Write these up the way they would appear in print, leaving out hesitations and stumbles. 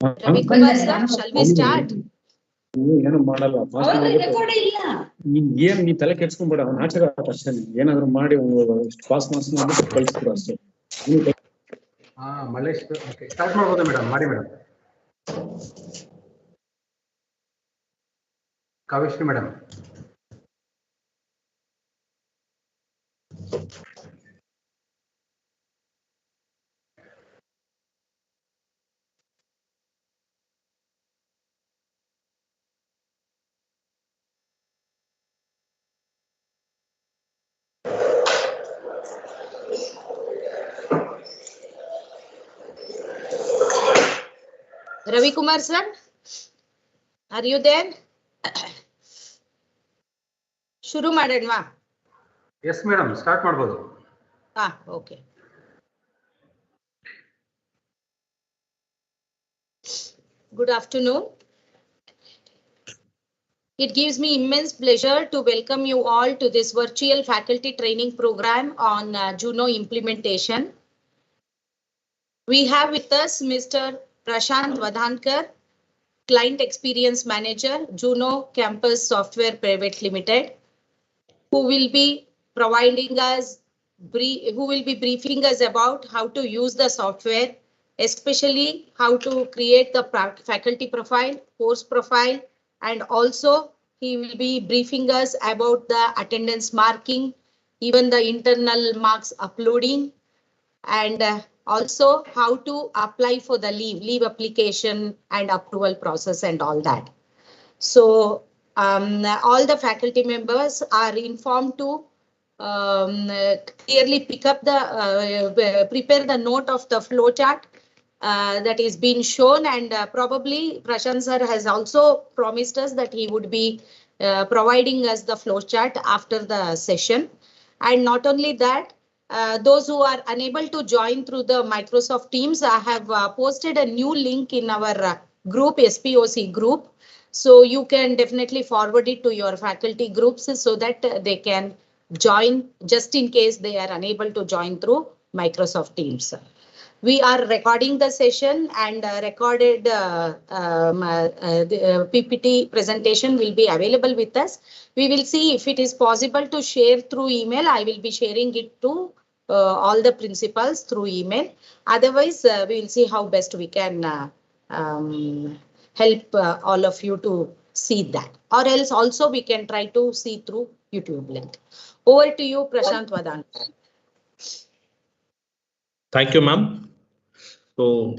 Ravi Kumar sir, shall we start? ಏನು ಮಾಡಲ್ಲ ಏನ್ ನೀ ತಲೆ ಕೆಡ್ಸ್ಕೊಂಡ್ಬೇಡ ಅವ್ನ ನಾಟಕ ಅಷ್ಟೇ ಏನಾದ್ರು ಮಾಡಿ ಪಾಸ್ ಮಾರ್ಕ್ಸ್ ಮಾಡಿ ಕಳಿಸ್ಬಿಡು ಅಷ್ಟೇ. ಮಲ್ಲೇಶ್ ಸ್ಟಾರ್ಟ್ ಮಾಡ್ಬೋದಾ ಮೇಡಮ್? ಮಾಡಿ madam. Kavyashree madam. Ravi Kumar sir, are you there? ಶುರು ಮಾಡೋಣವಾ? ಎಸ್ ಮೇಡಮ್, ಸ್ಟಾರ್ಟ್ ಮಾಡ್ಬೋದು. Okay. Good afternoon. It gives me immense pleasure to welcome you all to this virtual faculty training program on Juno implementation. We have with us Mr. Prashant Vadhankar, Client Experience Manager, Juno Campus Software Private Limited, who will be briefing us about how to use the software, especially how to create the faculty profile, course profile, and also he will be briefing us about the attendance marking, even the internal marks uploading, and also how to apply for the leave application and approval process and all that. So all the faculty members are informed to clearly pick up the prepare the note of the flow chart that is being shown, and probably Prashant sir has also promised us that he would be providing us the flow chart after the session. And not only that, those who are unable to join through the Microsoft Teams, I have posted a new link in our group, SPOC group. So you can definitely forward it to your faculty groups so that they can join just in case they are unable to join through Microsoft Teams. We are recording the session, and recorded the PPT presentation will be available with us. We will see if it is possible to share through email. I will be sharing it to all the principals through email. Otherwise, we will see how best we can help all of you to see that. Or else also we can try to see through YouTube link. Over to you, Prashant Vadan. Thank you, ma'am. So,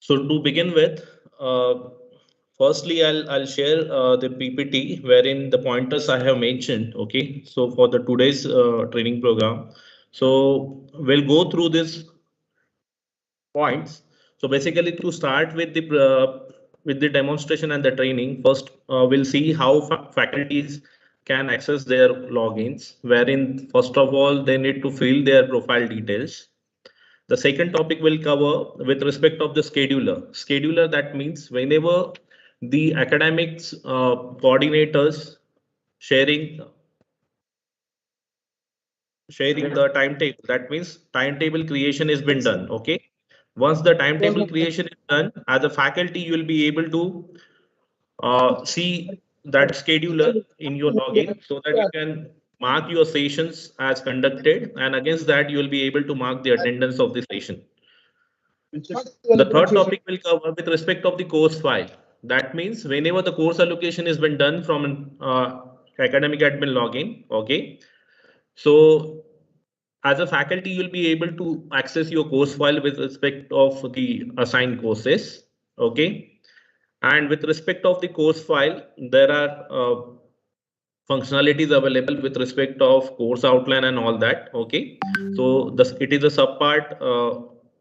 to begin with, firstly, I'll share the PPT wherein the pointers I have mentioned. Okay, so for the today's training program, so we'll go through these points. So basically, to start with the demonstration and the training, first we'll see how faculties can access their logins. Wherein first of all, they need to fill their profile details. The second topic will cover with respect of the scheduler. Scheduler, that means whenever the academics coordinators sharing the timetable, that means timetable creation has been done. Okay. Once the timetable creation is done, as a faculty, you will be able to see that scheduler in your login so that you can mark your sessions as conducted, and against that you will be able to mark the attendance of the session. The third topic will cover with respect of the course file. That means whenever the course allocation has been done from an academic admin login, okay. So as a faculty, you'll be able to access your course file with respect of the assigned courses, okay. And with respect of the course file, there are functionalities available with respect of course outline and all that. Okay, so this it is a subpart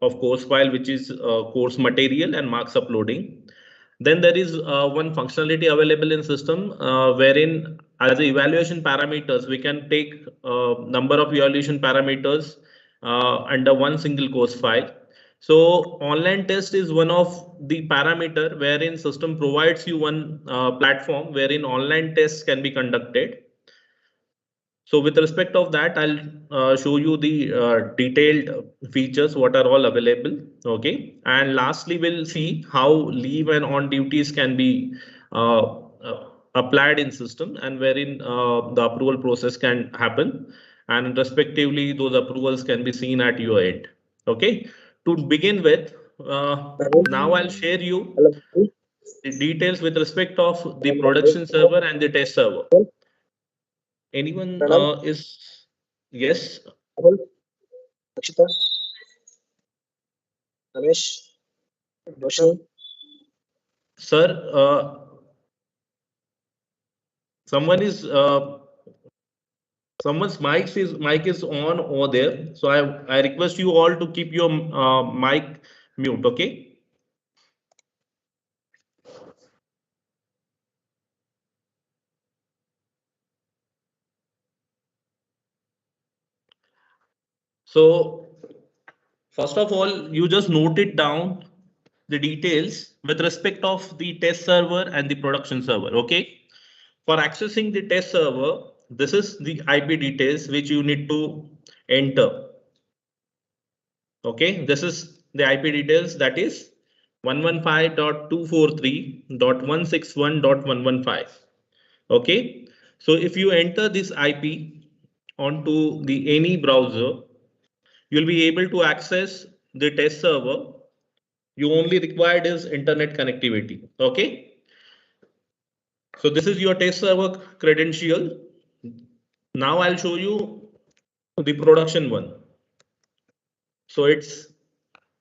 of course file, which is course material and marks uploading. Then there is one functionality available in system wherein as evaluation parameters we can take number of evaluation parameters under one single course file. So online test is one of the parameter wherein system provides you one platform wherein online tests can be conducted. So with respect of that, I'll show you the detailed features, what are all available. Okay. And lastly, we'll see how leave and on duties can be applied in system, and wherein the approval process can happen. And respectively, those approvals can be seen at your end. Okay. To begin with, now I'll share you the details with respect of the production server and the test server. Anyone is yes, Akshita, Ramesh, Roshan. sir. Someone is someone's mic is on over there. So I request you all to keep your mic mute. Okay. So first of all, you just note it down the details with respect of the test server and the production server. Okay. For accessing the test server, this is the IP details which you need to enter. Okay, this is the IP details, that is 115.243.161.115. Okay, so if you enter this IP onto the any browser, you'll be able to access the test server. You only required is internet connectivity. Okay, so this is your test server credential. Now I'll show you the production one. So it's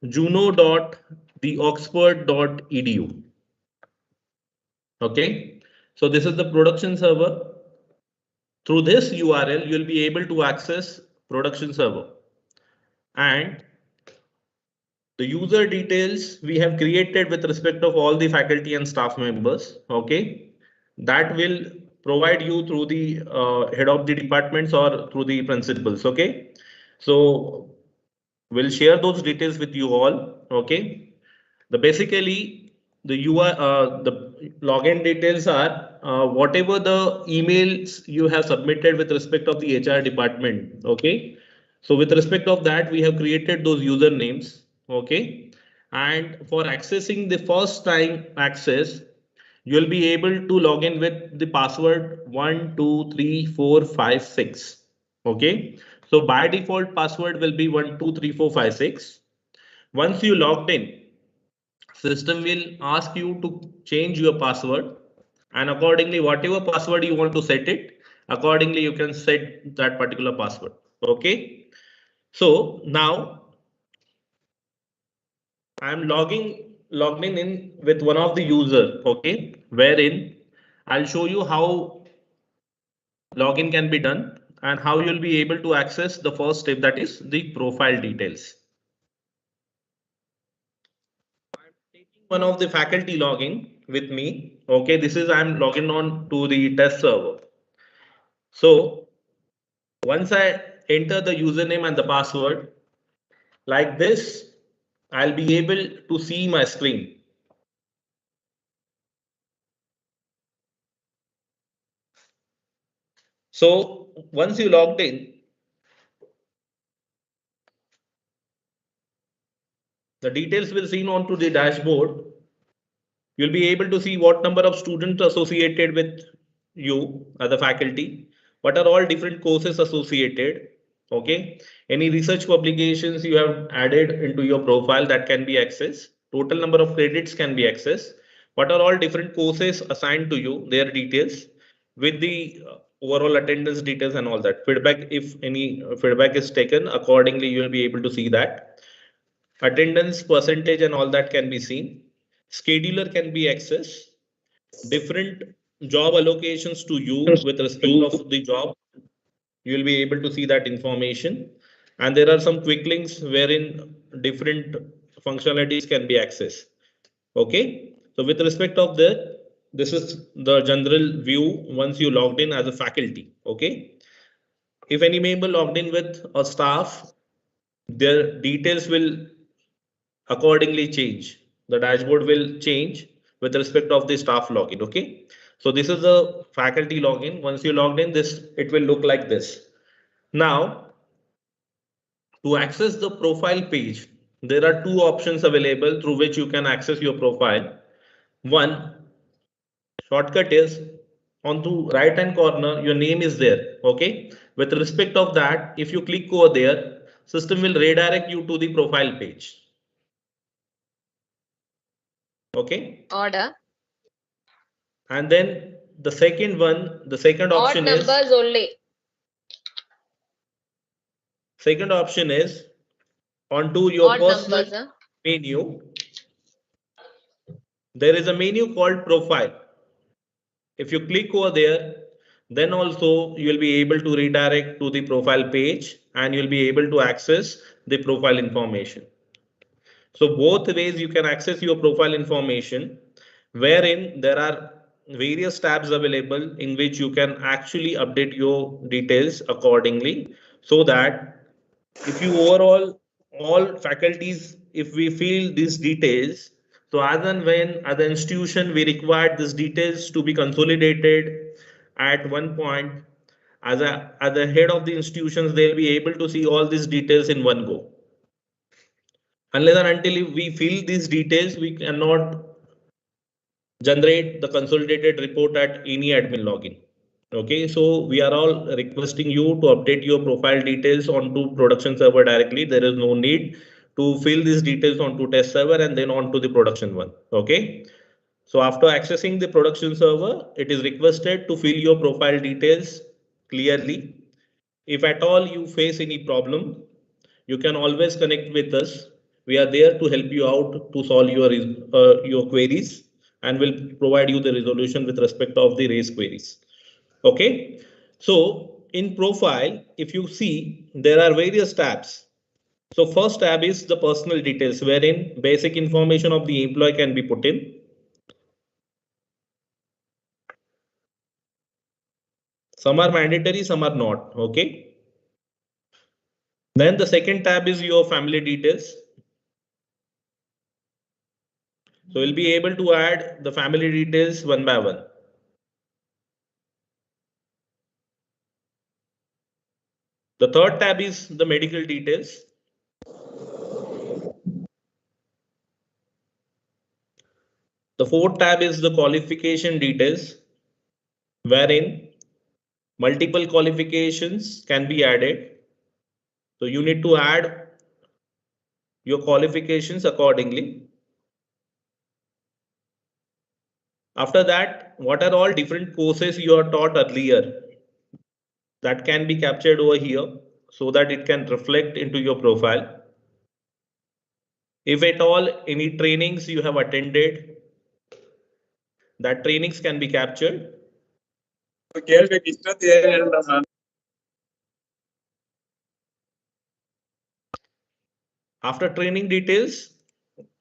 juno.theoxford.edu. Okay, so this is the production server. Through this URL, you'll be able to access production server, and the user details we have created with respect of all the faculty and staff members. Okay, that will provide you through the head of the departments or through the principals. Okay, so we'll share those details with you all. Okay, the basically the UI the login details are whatever the emails you have submitted with respect of the HR department. Okay, so with respect of that, we have created those usernames. Okay, and for accessing the first time access, you'll be able to log in with the password 123456. Okay, so by default password will be 123456. Once you logged in, system will ask you to change your password, and accordingly whatever password you want to set it, accordingly you can set that particular password. Okay, so now I am logging in with one of the user. Okay, wherein I'll show you how login can be done and how you'll be able to access the first step, that is the profile details. I'm taking one of the faculty login with me. Okay, this is I'm logging on to the test server. So once I enter the username and the password like this, I'll be able to see my screen. So once you logged in, the details will seen onto the dashboard. You'll be able to see what number of students associated with you as a faculty, what are all different courses associated. Okay, any research publications you have added into your profile that can be accessed, total number of credits can be accessed, what are all different courses assigned to you, their details with the overall attendance details and all that feedback. If any feedback is taken, accordingly you will be able to see that attendance percentage and all that can be seen. Scheduler can be accessed, different job allocations to you with respect of the job, you will be able to see that information, and there are some quick links wherein different functionalities can be accessed. Okay, so with respect of that, this is the general view once you logged in as a faculty. Okay, if any member logged in with a staff, their details will accordingly change. The dashboard will change with respect of the staff login. Okay, so this is the faculty login. Once you logged in, this it will look like this. Now to access the profile page, there are two options available through which you can access your profile. One shortcut is on the right hand corner, your name is there. Okay, with respect of that, if you click over there, system will redirect you to the profile page. Okay, Order. and then the second one, the second Odd option is numbers only. onto your Odd personal numbers, huh? menu. There is a menu called profile. If you click over there, then also you will be able to redirect to the profile page and you'll be able to access the profile information. So both ways you can access your profile information, wherein there are various tabs available in which you can actually update your details accordingly, so that if you overall all faculties, if we fill these details, so as and when as an institution we require these details to be consolidated at one point, as a head of the institutions, they'll be able to see all these details in one go. Unless and until we fill these details, we cannot generate the consolidated report at any admin login. Okay, so we are all requesting you to update your profile details onto production server directly. There is no need to fill these details onto test server and then onto the production one. Okay, so after accessing the production server, it is requested to fill your profile details clearly. If at all you face any problem, you can always connect with us. We are there to help you out to solve your queries and will provide you the resolution with respect of the raised queries. Okay, so in profile, if you see, there are various tabs. So first tab is the personal details, wherein basic information of the employee can be put in. Some are mandatory, some are not. Okay. Then the second tab is your family details. So we'll be able to add the family details one by one. The third tab is the medical details. The fourth tab is the qualification details, wherein multiple qualifications can be added. So you need to add your qualifications accordingly. After that, what are all different courses you are taught earlier? That can be captured over here so that it can reflect into your profile. If at all any trainings you have attended, that trainings can be captured. After training details,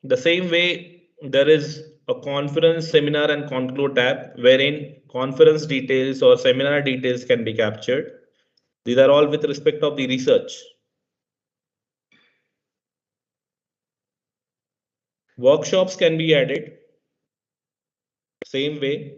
the same way there is a conference, seminar and conclude tab wherein conference details or seminar details can be captured. These are all with respect of the research. Workshops can be added. Same way.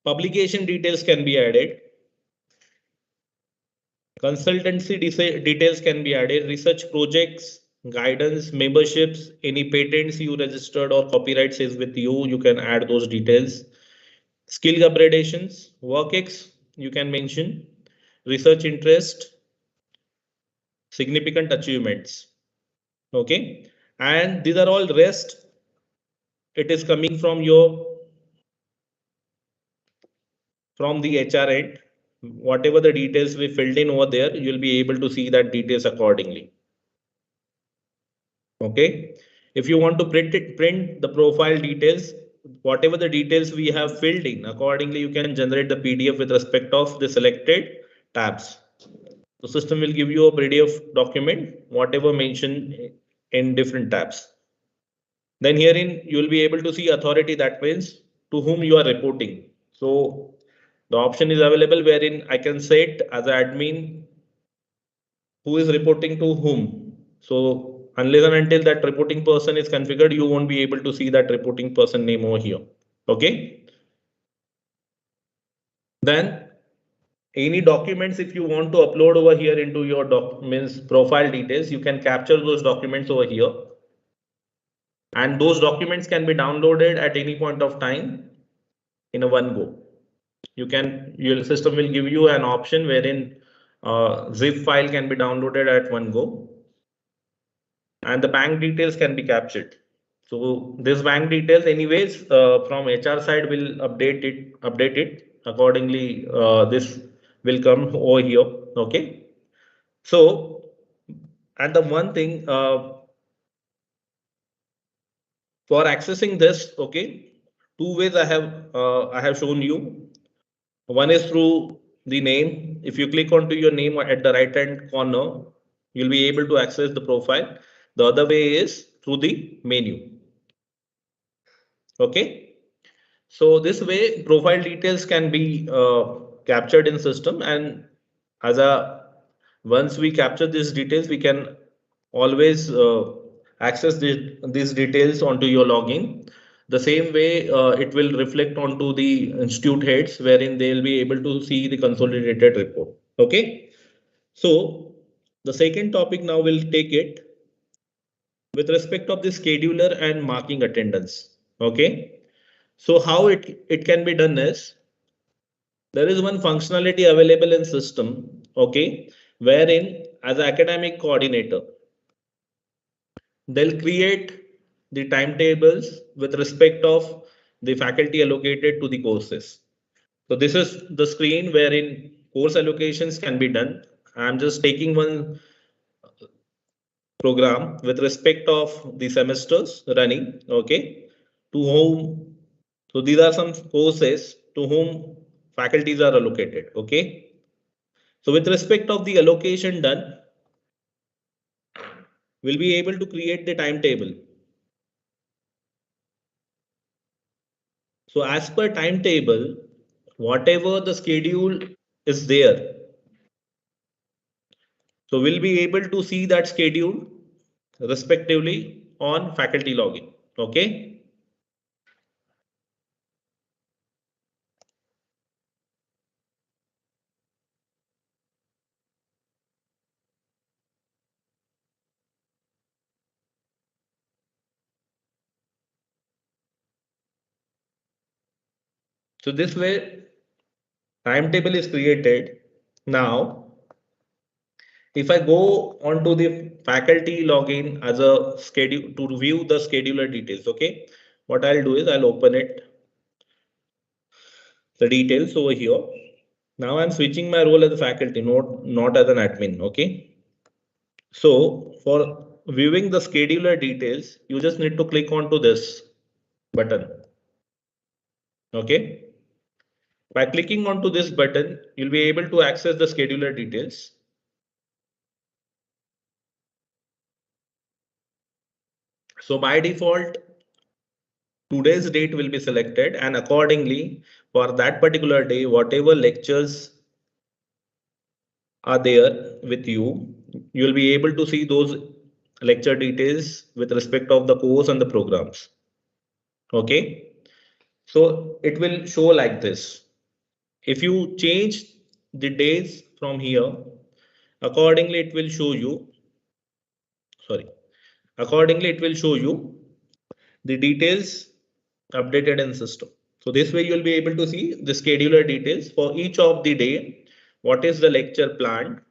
Publication details can be added. Consultancy details can be added. Research projects, guidance, memberships, any patents you registered or copyrights is with you, you can add those details. Skill upgradations, work-ex, you can mention. Research interest, significant achievements. Okay, and these are all rest. It is coming from the HR end. Whatever the details we filled in over there, you'll be able to see that details accordingly. Okay, if you want to print the profile details, whatever the details we have filled in, accordingly you can generate the PDF with respect of the selected tabs. The system will give you a PDF document, whatever mentioned in different tabs. Then herein you will be able to see authority, that means to whom you are reporting. So the option is available wherein I can set as an admin who is reporting to whom. So unless and until that reporting person is configured, you won't be able to see that reporting person name over here. Okay. Then any documents, if you want to upload over here into your documents profile details, you can capture those documents over here. And those documents can be downloaded at any point of time in a one go. Your system will give you an option wherein zip file can be downloaded at one go. And the bank details can be captured. So this bank details anyways from HR side will update it accordingly. This will come over here. Okay. So, and the one thing for accessing this, okay, two ways I have shown you. One is through the name. If you click onto your name at the right hand corner, you'll be able to access the profile. The other way is through the menu. Okay, so this way profile details can be captured in system, and once we capture these details, we can always access these details onto your login. The same way it will reflect onto the institute heads wherein they'll be able to see the consolidated report. Okay, so the second topic now we'll take it with respect of the scheduler and marking attendance. Okay, so how it can be done is there is one functionality available in system, okay, wherein as an academic coordinator, they'll create the timetables with respect of the faculty allocated to the courses. So this is the screen wherein course allocations can be done. I'm just taking one program with respect of the semesters running. Okay, to whom, so these are some courses to whom faculties are allocated. Okay, so with respect of the allocation done, we'll be able to create the timetable. So as per timetable, whatever the schedule is there, so we'll be able to see that schedule respectively on faculty login. Okay. So this way timetable is created. Now, if I go onto the faculty login as a schedule to view the scheduler details, okay, what I'll do is I'll open it, the details over here. Now I'm switching my role as a faculty, not as an admin. Okay. So for viewing the scheduler details, you just need to click onto this button. Okay. By clicking onto this button, you'll be able to access the scheduler details. So by default, today's date will be selected, and accordingly for that particular day, whatever lectures are there with you, you'll be able to see those lecture details with respect of the course and the programs. Okay. So it will show like this. If you change the days from here, accordingly it will show you, sorry, accordingly it will show you the details updated in system. So this way you'll be able to see the scheduler details for each of the day, what is the lecture planned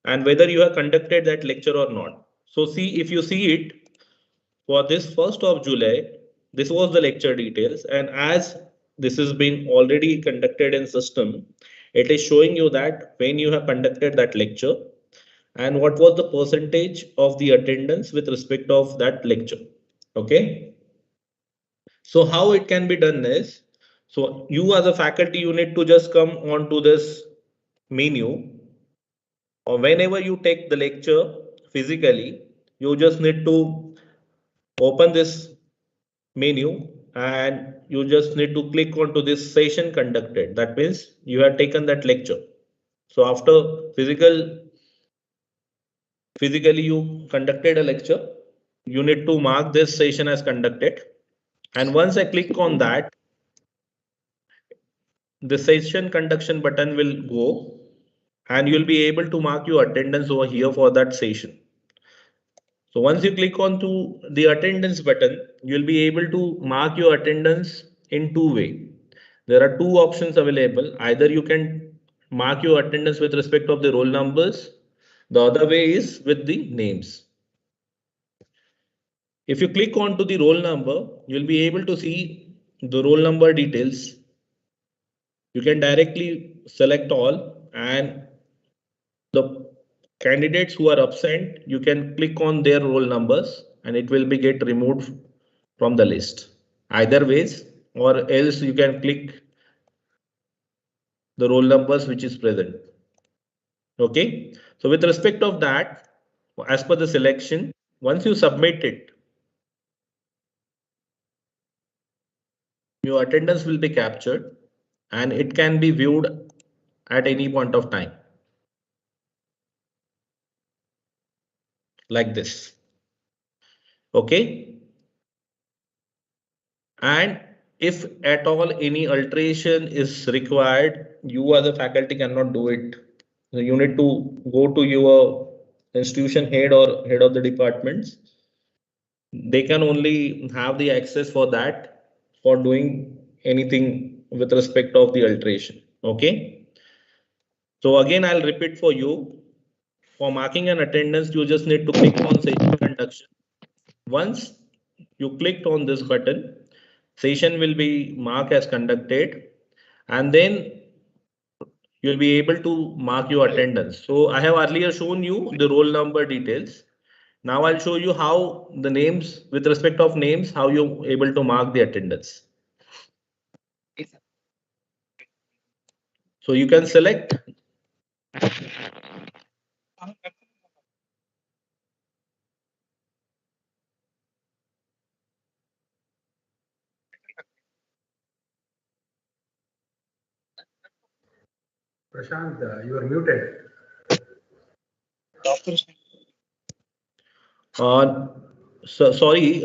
and whether you have conducted that lecture or not. So see, if you see it for this 1st of July, this was the lecture details, and as this has been already conducted in system, it is showing you that when you have conducted that lecture and what was the percentage of the attendance with respect of that lecture. Okay. So how it can be done is, so you as a faculty, you need to just come onto this menu, or whenever you take the lecture physically, you just need to open this menu and you just need to click onto this session conducted. That means you have taken that lecture. So after physically you conducted a lecture, you need to mark this session as conducted. And once I click on that, the session conduction button will go and you'll be able to mark your attendance over here for that session. So once you click on to the attendance button, you'll be able to mark your attendance in two ways. There are two options available. Either you can mark your attendance with respect of the roll numbers. The other way is with the names. If you click on to the roll number, you'll be able to see the roll number details. You can directly select all, and the candidates who are absent, you can click on their roll numbers and it will be get removed from the list. Either ways, or else you can click the roll numbers which is present. Okay. So with respect of that, as per the selection, once you submit it, your attendance will be captured and it can be viewed at any point of time. Like this. Okay. And if at all any alteration is required, you as a faculty cannot do it. So you need to go to your institution head or head of the departments. They can only have the access for that, for doing anything with respect of the alteration. Okay. So again, I'll repeat for you. For marking an attendance, you just need to click on session conduction. Once you clicked on this button, session will be marked as conducted, and then you'll be able to mark your attendance. So I have earlier shown you the roll number details. Now I'll show you how the names, with respect of names, how you're able to mark the attendance. So you can select. Prashant, you are muted. Doctor. Sorry.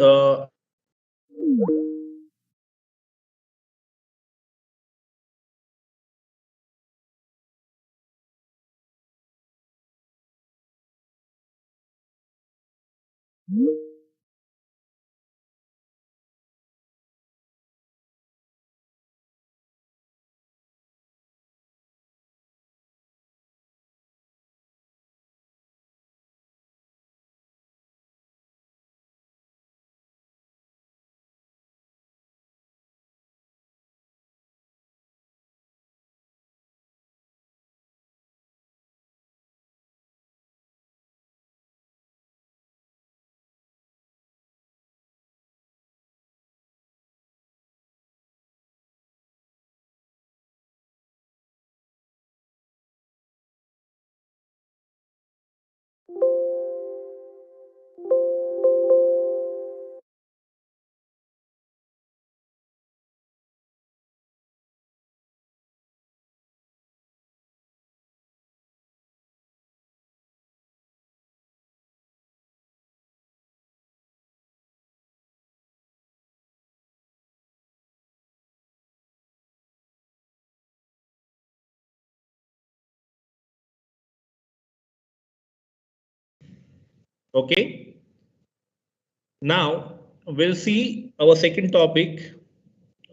Okay. Now we'll see our second topic,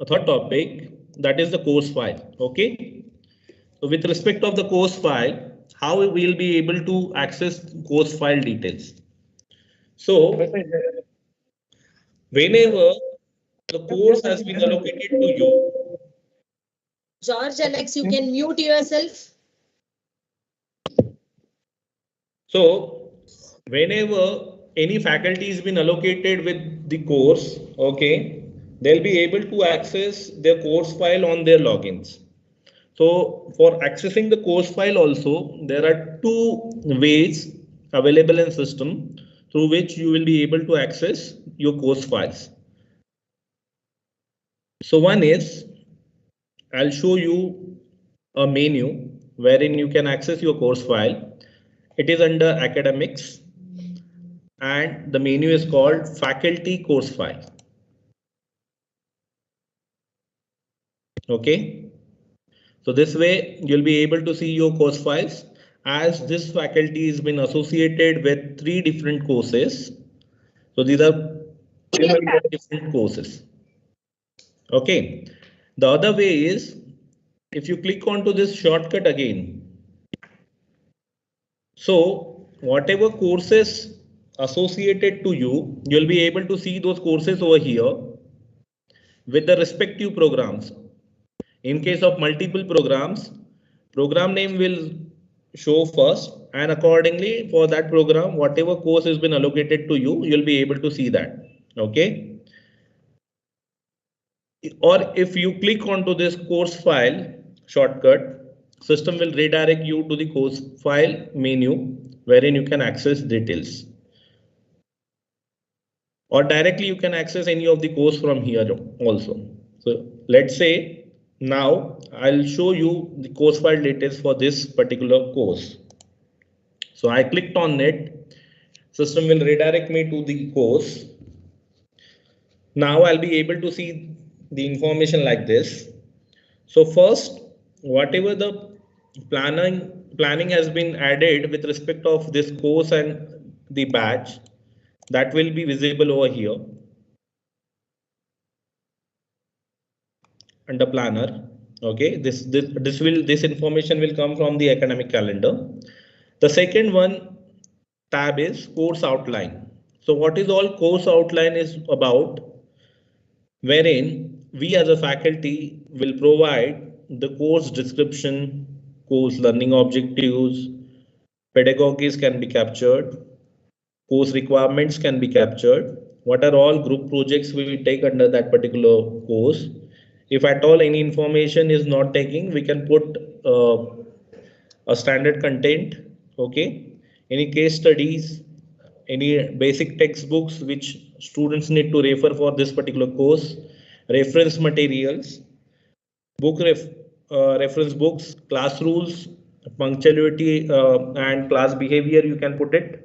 a third topic, that is the course file. Okay. So with respect of the course file, how we will be able to access course file details. So whenever the course has been allocated to you, George Alex, you can mute yourself. so whenever any faculty has been allocated with the course, okay, they'll be able to access their course file on their logins. So for accessing the course file also, there are two ways available in system through which you will be able to access your course files. So one is, I'll show you a menu wherein you can access your course file. It is under academics and the menu is called faculty course file. Okay. So this way you'll be able to see your course files, as this faculty has been associated with 3 different courses. So these are different courses. Okay. The other way is, if you click onto this shortcut again, so whatever courses associated to you, you'll be able to see those courses over here with the respective programs. In case of multiple programs, program name will show first, and accordingly for that program, whatever course has been allocated to you, you'll be able to see that. Okay. Or if you click onto this course file shortcut, system will redirect you to the course file menu wherein you can access details. Or directly you can access any of the course from here also. So let's say now I'll show you the course file details for this particular course. So I clicked on it. System will redirect me to the course. Now I'll be able to see the information like this. So first, whatever the planning has been added with respect of this course and the batch, that will be visible over here under planner. Okay, this information will come from the academic calendar. The second one tab is course outline. So what is all course outline is about, wherein we as a faculty will provide the course description, course learning objectives, pedagogies can be captured, course requirements can be captured. What are all group projects we will take under that particular course? If at all any information is not taking, we can put a standard content, okay? Any case studies, any basic textbooks which students need to refer for this particular course, reference materials, reference books, class rules, punctuality and class behavior, you can put it,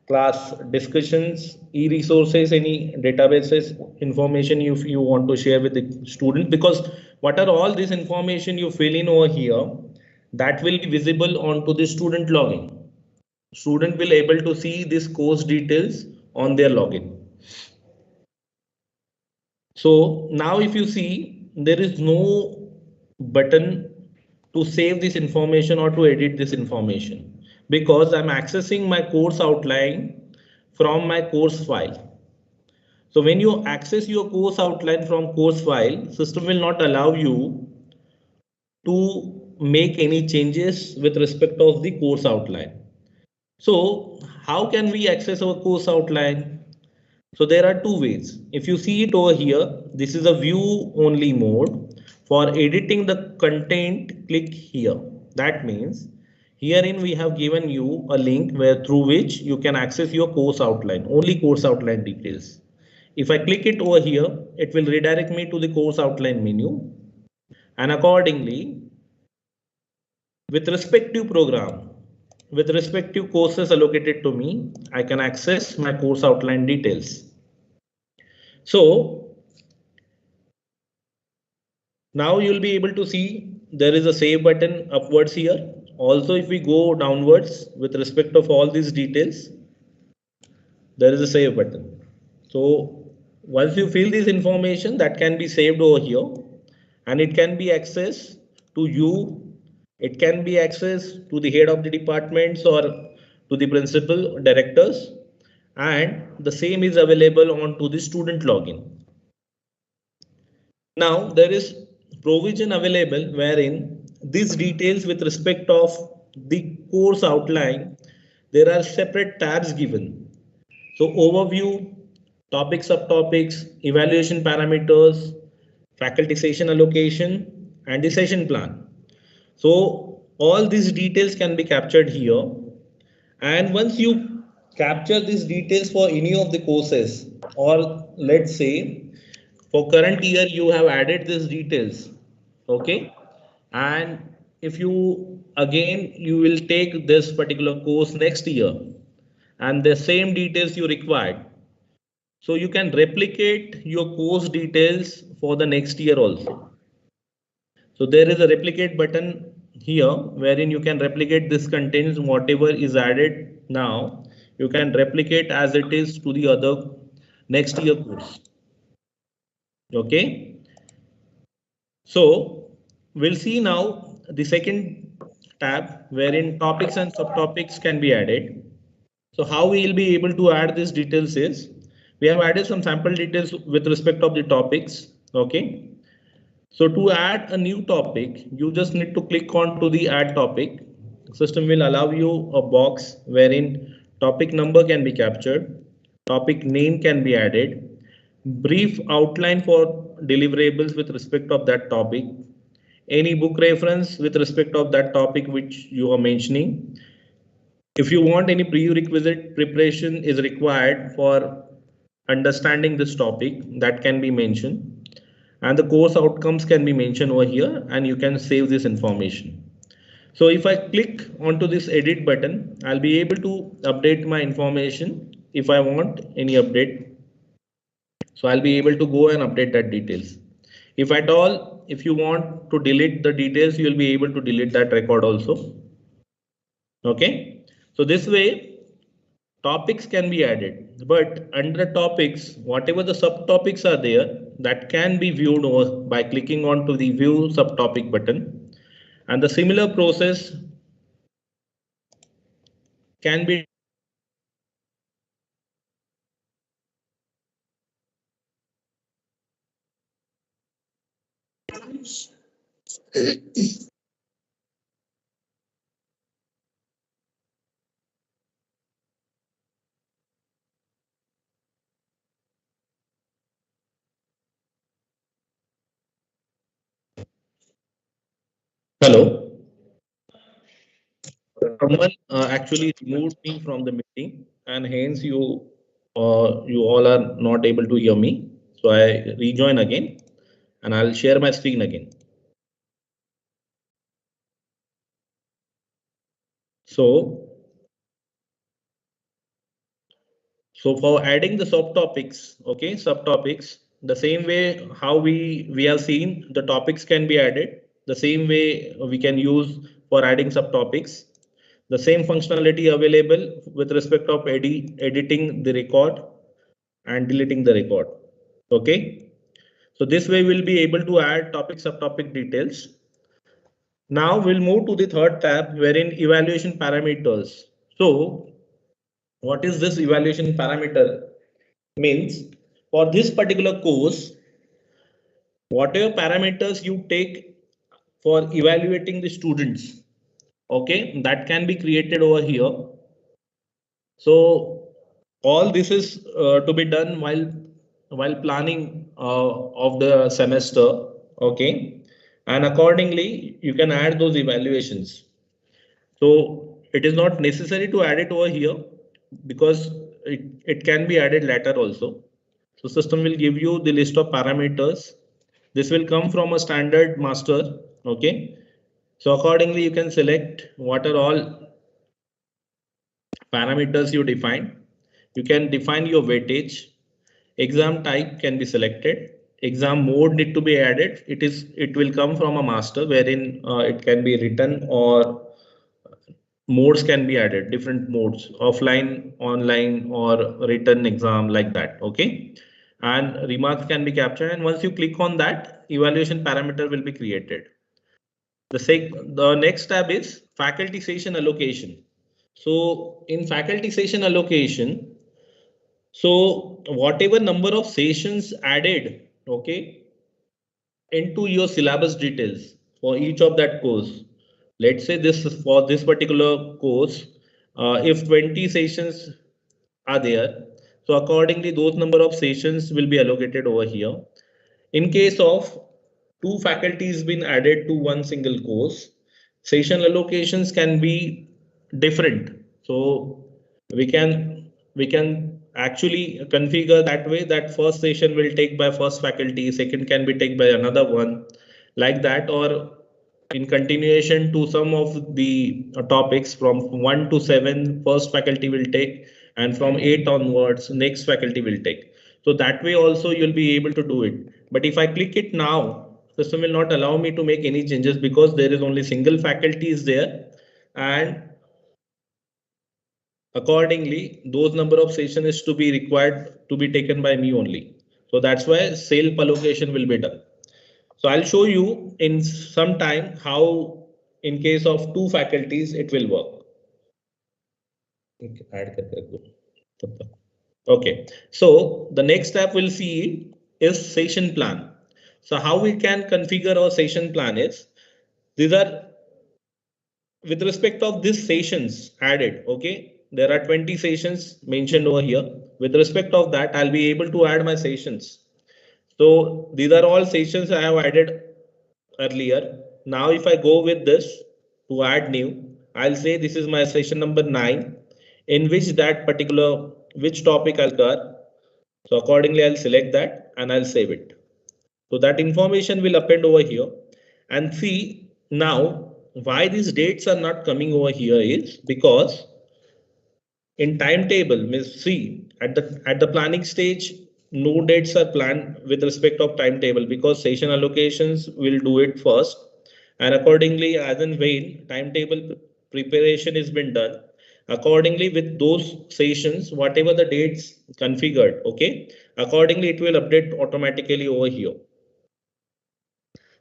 class discussions, e-resources, any databases information if you want to share with the student, because what are all this information you fill in over here, that will be visible onto the student login. Student will able to see this course details on their login. So now if you see, there is no button to save this information or to edit this information, because I'm accessing my course outline from my course file. So when you access your course outline from course file, system will not allow you to make any changes with respect of the course outline. So how can we access our course outline? So there are two ways. If you see it over here, this is a view only mode. For editing the content, click here. That means herein we have given you a link where through which you can access your course outline, only course outline details. If I click it over here, it will redirect me to the course outline menu, and accordingly, with respective program, with respective courses allocated to me, I can access my course outline details. So now you'll be able to see there is a save button upwards here. Also, if we go downwards with respect of all these details, there is a save button. So once you fill this information, that can be saved over here, and it can be accessed to you. It can be accessed to the head of the departments or to the principal directors, and the same is available on to the student login. Now there is provision available wherein these details with respect of the course outline, there are separate tabs given. So overview, topic subtopics, evaluation parameters, faculty session allocation, and the session plan. So all these details can be captured here. And once you capture these details for any of the courses, or let's say for current year you have added these details, okay, and if you again you will take this particular course next year and the same details you required, so you can replicate your course details for the next year also. So there is a replicate button here wherein you can replicate this contains whatever is added now, you can replicate as it is to the other next year course. Okay. So we'll see now the second tab wherein topics and subtopics can be added. So how we will be able to add these details is we have added some sample details with respect of the topics. Okay. So to add a new topic, you just need to click on to the add topic. System will allow you a box wherein topic number can be captured, topic name can be added, brief outline for deliverables with respect of that topic, any book reference with respect of that topic which you are mentioning. If you want any prerequisite preparation is required for understanding this topic, that can be mentioned, and the course outcomes can be mentioned over here, and you can save this information. So if I click onto this edit button, I'll be able to update my information if I want any update. So I'll be able to go and update that details. If at all, if you want to delete the details, you will be able to delete that record also. Okay. So this way topics can be added, but under topics, whatever the subtopics are there, that can be viewed over by clicking on to the view subtopic button, and the similar process can be Hello. Someone actually removed me from the meeting, and hence you all are not able to hear me. So I rejoin again, and I'll share my screen again. So for adding the subtopics, okay, subtopics, the same way how we have seen the topics can be added, the same way we can use for adding subtopics. The same functionality available with respect of editing the record and deleting the record. Okay. So this way we'll be able to add topic subtopic details. Now we'll move to the third tab wherein evaluation parameters. So what is this evaluation parameter? Means for this particular course, whatever parameters you take for evaluating the students, okay, that can be created over here. So all this is to be done while planning of the semester, okay, and accordingly you can add those evaluations. So it is not necessary to add it over here because it can be added later also. So system will give you the list of parameters. This will come from a standard master, okay. So accordingly you can select what are all parameters you define. You can define your weightage. Exam type can be selected. Exam mode need to be added. It will come from a master wherein it can be written or modes can be added, different modes, offline, online, or written exam like that. Okay. And remarks can be captured. And once you click on that, evaluation parameter will be created. The next tab is faculty session allocation. So in faculty session allocation, so whatever number of sessions added, okay, into your syllabus details for each of that course. Let's say this is for this particular course, if 20 sessions are there, so accordingly those number of sessions will be allocated over here. In case of two faculties been added to one single course, session allocations can be different. So we can actually configure that way that first session will take by first faculty, second can be taken by another one, like that, or in continuation to some of the topics from 1 to 7 first faculty will take, and from 8 onwards next faculty will take. So that way also you'll be able to do it. But if I click it now, system will not allow me to make any changes because there is only single faculty is there, and accordingly those number of sessions is to be required to be taken by me only. So that's why self allocation will be done. So I'll show you in some time how in case of two faculties it will work. Okay, so the next step we'll see is session plan. So how we can configure our session plan is, these are with respect of these sessions added, okay, there are 20 sessions mentioned over here. With respect of that, I'll be able to add my sessions. So these are all sessions I have added earlier. Now if I go with this to add new, I'll say this is my session number 9, in which that particular which topic I'll cover. So accordingly I'll select that and I'll save it. So that information will append over here, and see now why these dates are not coming over here is because in timetable, means see at the planning stage, no dates are planned with respect of timetable because session allocations will do it first, and accordingly as and when timetable preparation has been done, accordingly with those sessions whatever the dates configured, okay, accordingly it will update automatically over here.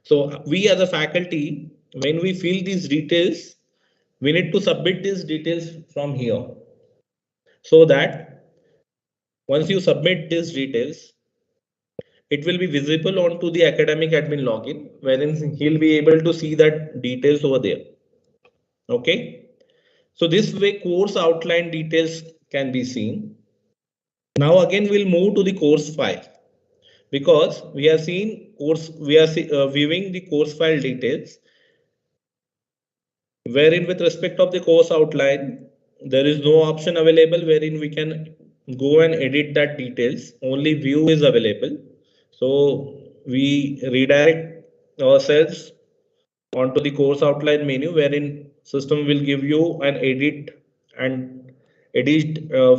So we as a faculty, when we fill these details, we need to submit these details from here, so that once you submit these details, it will be visible onto the academic admin login, wherein he'll be able to see that details over there. Okay. So this way course outline details can be seen. Now again, we'll move to the course file because we have seen course, we are viewing the course file details. wherein with respect of the course outline, there is no option available wherein we can go and edit that details. Only view is available. So we redirect ourselves onto the course outline menu wherein system will give you an edit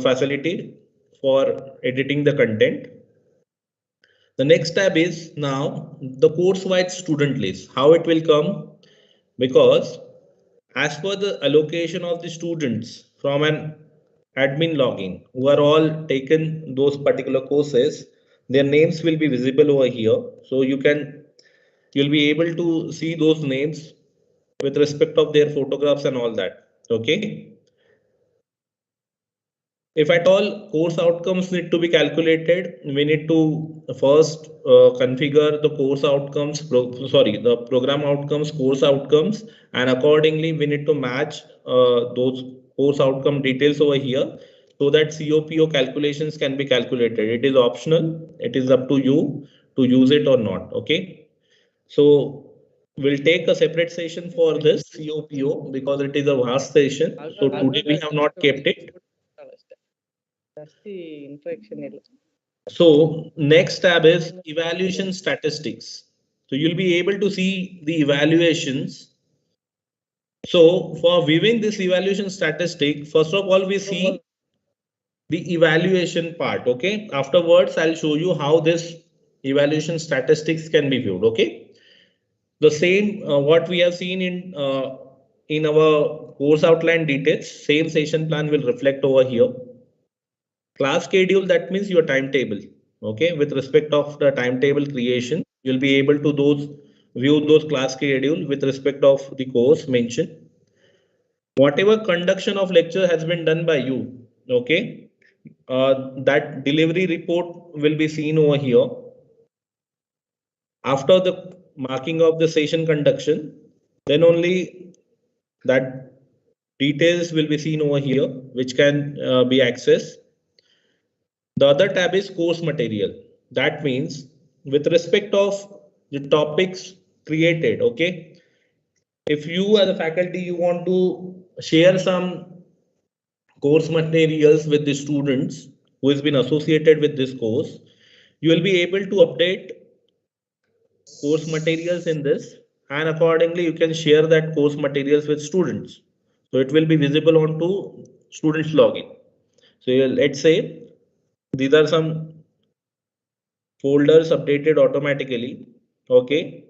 facility for editing the content. The next tab is now the course wide student list. How it will come? Because as per the allocation of the students from an admin login who are all taken those particular courses, their names will be visible over here. So you'll be able to see those names with respect of their photographs and all that. Okay. If at all course outcomes need to be calculated, we need to first configure the course outcomes, the program outcomes, course outcomes, and accordingly we need to match those course outcome details over here so that COPO calculations can be calculated. It is optional. It is up to you to use it or not. Okay. So we'll take a separate session for this COPO because it is a vast session. So today we have not kept it. So next tab is evaluation statistics. So you'll be able to see the evaluations. So for viewing this evaluation statistic, first of all, we see the evaluation part. Okay. Afterwards, I'll show you how this evaluation statistics can be viewed. Okay. The same what we have seen in our course outline details, same session plan will reflect over here. Class schedule, that means your timetable. Okay, with respect of the timetable creation, you'll be able to view those class schedule with respect of the course mentioned. Whatever conduction of lecture has been done by you, okay, that delivery report will be seen over here. After the marking of the session conduction, then only that details will be seen over here, which can be accessed. The other tab is course material. That means with respect of the topics created, okay, if you as a faculty, you want to share some course materials with the students who has been associated with this course, you will be able to update course materials in this, and accordingly you can share that course materials with students. So it will be visible onto students login. So let's say these are some folders updated automatically. Okay,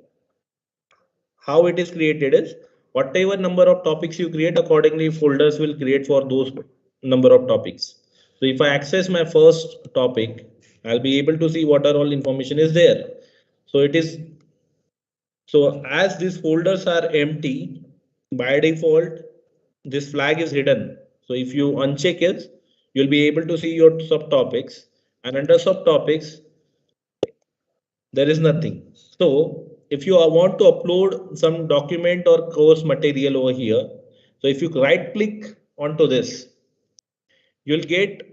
how it is created is whatever number of topics you create, accordingly folders will create for those number of topics. So if I access my first topic, I'll be able to see what are all information is there. So it is, so as these folders are empty, by default this flag is hidden. So if you uncheck it, you'll be able to see your subtopics, and under subtopics there is nothing. So if you want to upload some document or course material over here, so if you right click onto this, you'll get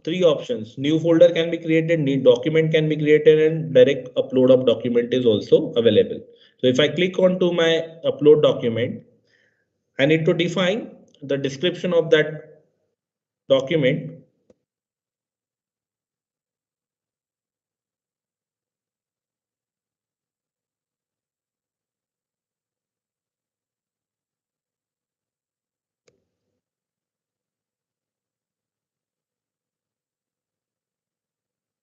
three options. New folder can be created, new document can be created, and direct upload of document is also available. So if I click onto my upload document, I need to define the description of that document.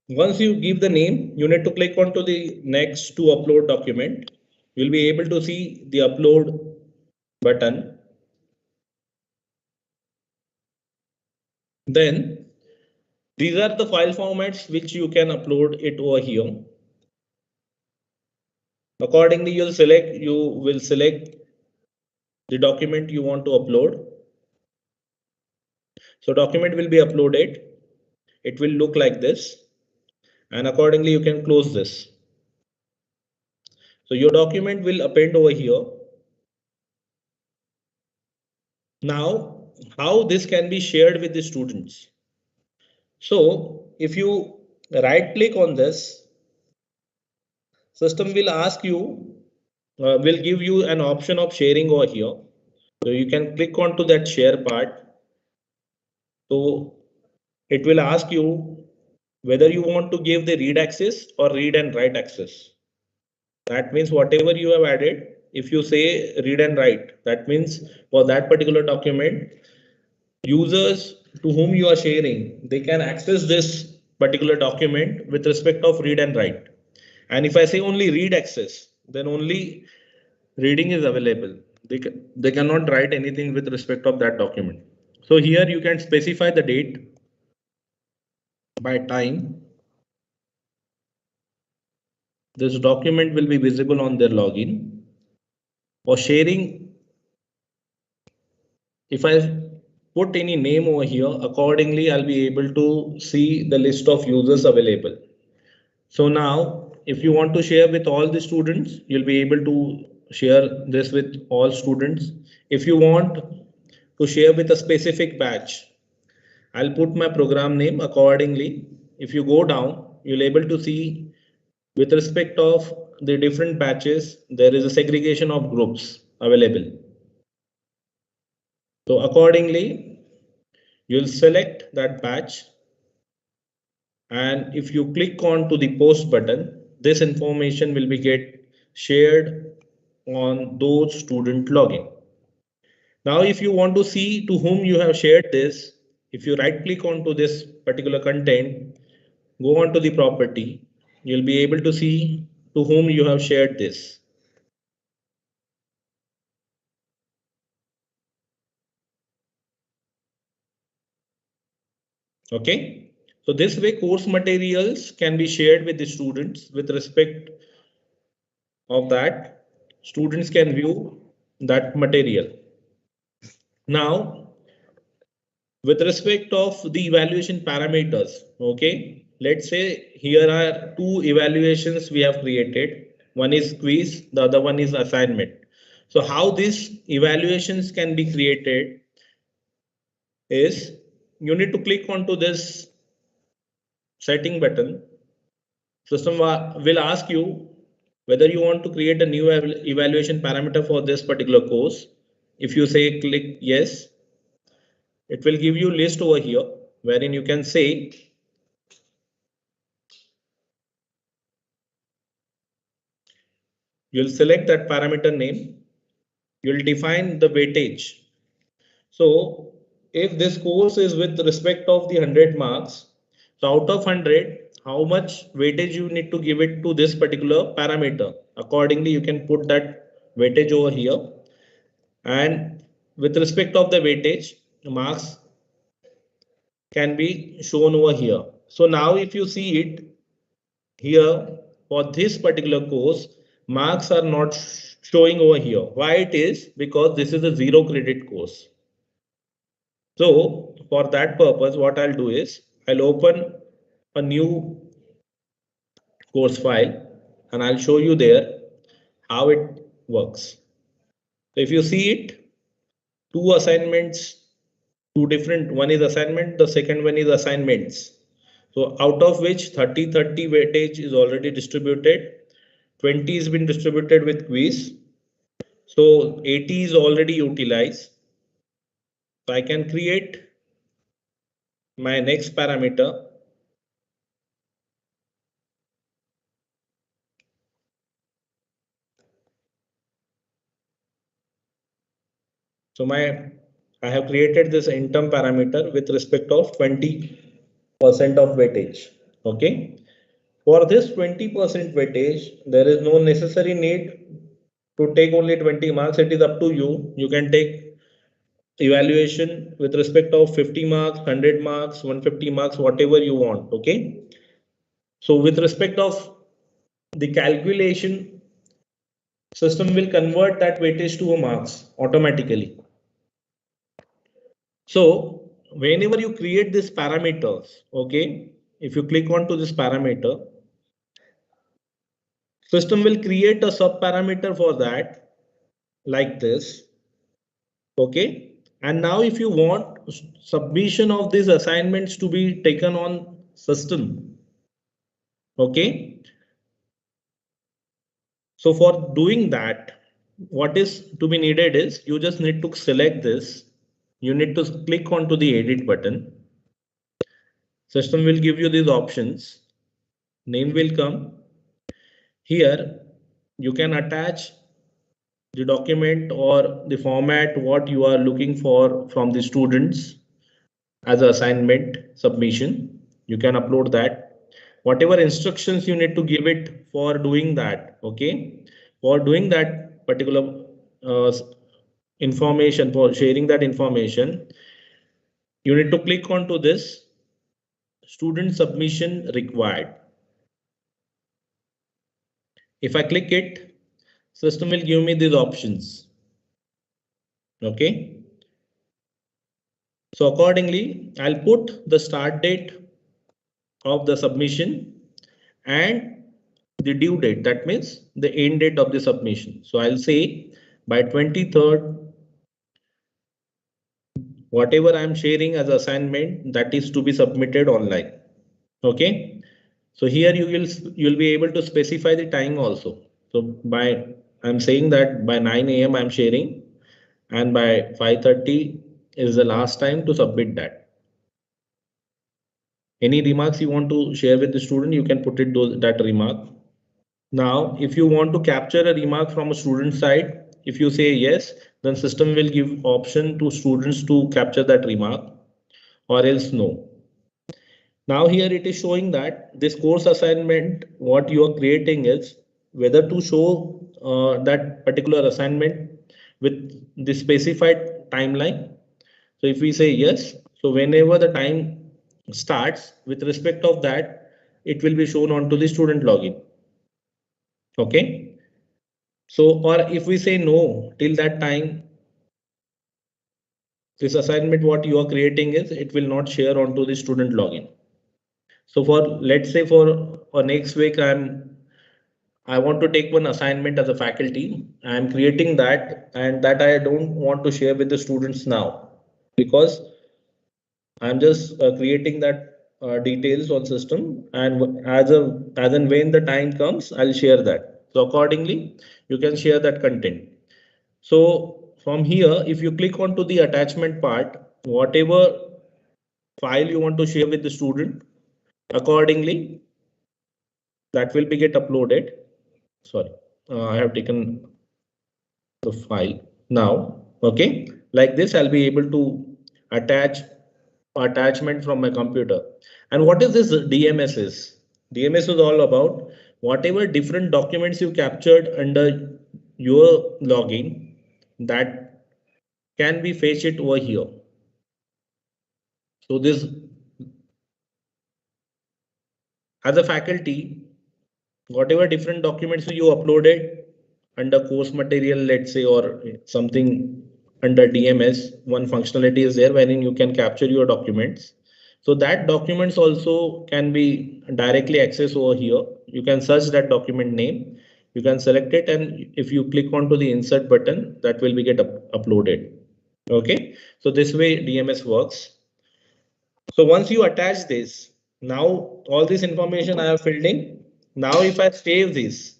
Once you give the name, you need to click onto the next to upload document. You'll be able to see the upload button. Then these are the file formats which you can upload it over here. Accordingly, you will select the document you want to upload. So document will be uploaded. It will look like this, and accordingly you can close this. So your document will append over here. Now, how this can be shared with the students? So if you right click on this, system will ask you, will give you an option of sharing over here. So you can click onto that share part. So it will ask you whether you want to give the read access or read and write access. That means whatever you have added, if you say read and write, that means for that particular document, users to whom you are sharing, they can access this particular document with respect of read and write. And if I say only read access, then only reading is available. They cannot write anything with respect of that document. So here you can specify the date by time. This document will be visible on their login. For sharing, if I put any name over here, accordingly I'll be able to see the list of users available. So now if you want to share with all the students, you'll be able to share this with all students. If you want to share with a specific batch, I'll put my program name accordingly. If you go down, you'll able to see with respect of the different batches, there is a segregation of groups available. So accordingly, you'll select that batch. And if you click on to the post button, this information will be get shared on those student login. Now, if you want to see to whom you have shared this, if you right click onto this particular content, go on to the property, you'll be able to see to whom you have shared this. Okay, so this way course materials can be shared with the students with respect of that. Students can view that material. Now, with respect of the evaluation parameters, okay, let's say here are two evaluations we have created. One is quiz, the other one is assignment. So how these evaluations can be created is you need to click onto this setting button. System will ask you whether you want to create a new evaluation parameter for this particular course. If you say click yes, it will give you list over here wherein you can say you'll select that parameter name, you'll define the weightage. So if this course is with respect of the 100 marks, so out of 100, how much weightage you need to give it to this particular parameter. Accordingly, you can put that weightage over here. And with respect of the weightage, marks can be shown over here. So now if you see it here for this particular course, marks are not showing over here. Why it is? Because this is a 0 credit course. So for that purpose, what I'll do is I'll open a new course file and I'll show you there how it works. So if you see it, two assignments, two different, one is assignment, the second one is assignments. So out of which 30-30 weightage is already distributed, 20 has been distributed with quiz. So 80 is already utilized. So I can create my next parameter. So I have created this interim parameter with respect of 20% of weightage. Okay. For this 20% weightage, there is no necessary need to take only 20 marks. It is up to you. You can take evaluation with respect of 50 marks, 100 marks, 150 marks, whatever you want. Okay. So with respect of the calculation, system will convert that weightage to a marks automatically. So whenever you create these parameters, okay, if you click on to this parameter, system will create a sub parameter for that like this. Okay. And now if you want submission of these assignments to be taken on system. Okay. So for doing that, what is to be needed is you just need to select this. You need to click onto the edit button. System will give you these options. Name will come. Here you can attach the document or the format what you are looking for from the students as an assignment submission. You can upload that. Whatever instructions you need to give it for doing that. Okay. For doing that particular information, for sharing that information, you need to click onto this student submission required. If I click it, system will give me these options. Okay. So accordingly, I'll put the start date of the submission and the due date. That means the end date of the submission. So I'll say by 23rd, whatever I'm sharing as assignment, that is to be submitted online. Okay. So here you'll be able to specify the time also. So I'm saying that by 9 a.m. I'm sharing, and by 5:30 is the last time to submit that. Any remarks you want to share with the student, you can put it that remark. Now, if you want to capture a remark from a student side, if you say yes, then system will give option to students to capture that remark, or else no. Now here it is showing that this course assignment, what you are creating is whether to show that particular assignment with the specified timeline. So if we say yes, so whenever the time starts with respect of that, it will be shown onto the student login. Okay. So, or if we say no, till that time, this assignment what you are creating is, it will not share onto the student login. So for, let's say for next week, I want to take one assignment as a faculty. I am creating that, and that I don't want to share with the students now, because I'm just creating that details on system, and as and when the time comes, I'll share that. So accordingly, you can share that content. So from here, if you click onto the attachment part, whatever file you want to share with the student, accordingly, that will be get uploaded. Sorry, I have taken the file now. Okay, like this, I'll be able to attach attachment from my computer. And what is this DMS is? DMS is all about whatever different documents you captured under your login, that can be fetched it over here. So this, as a faculty, whatever different documents you uploaded under course material, let's say, or something under DMS, one functionality is there wherein you can capture your documents. So that documents also can be directly accessed over here. You can search that document name, you can select it, and if you click onto the insert button, that will be get uploaded. Okay, so this way DMS works. So once you attach this, now all this information I have filled in. Now if I save this,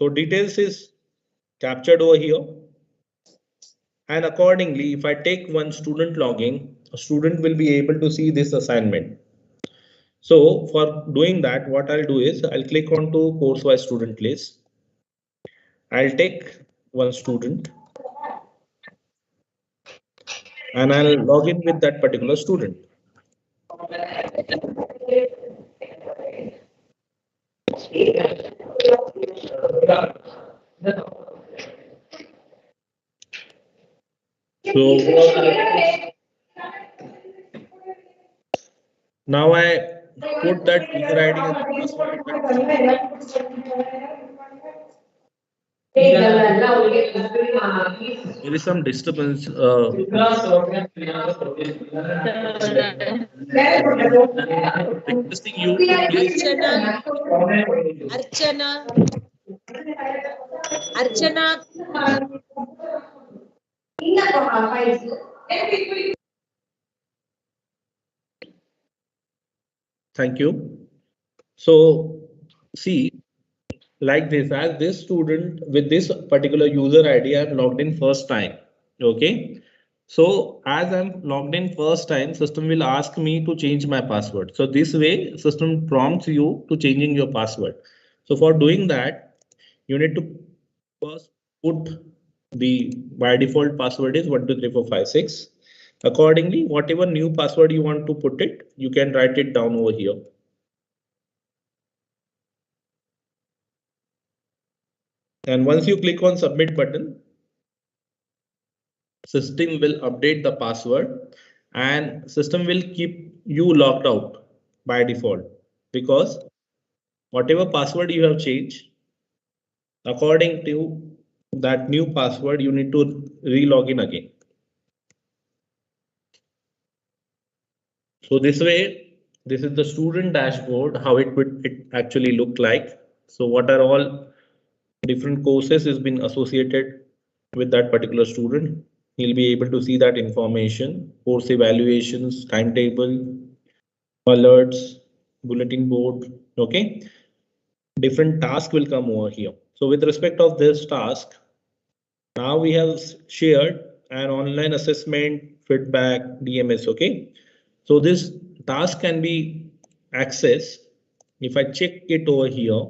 so details is captured over here. And accordingly, if I take one student login, a student will be able to see this assignment. So for doing that, what I'll do is I'll click on to course wise student list. I'll take one student and I'll log in with that particular student. So now I put that user ID and password. There is some disturbance. Requesting you to please. Archana. Thank you. So see, like this, as this student with this particular user ID, I'm logged in first time. Okay. So as I'm logged in first time, system will ask me to change my password. So this way, system prompts you to changing your password. So for doing that, you need to first put the by default password is 123456. Accordingly, whatever new password you want to put it, you can write it down over here. And once you click on submit button, system will update the password and system will keep you locked out by default, because whatever password you have changed, according to that new password, you need to re-log in again. So this way, this is the student dashboard, how it would it actually look like. So what are all different courses has been associated with that particular student. He'll be able to see that information, course evaluations, timetable, alerts, bulletin board. Okay, different task will come over here. So with respect of this task, now we have shared an online assessment, feedback, DMS. Okay, so this task can be accessed. If I check it over here,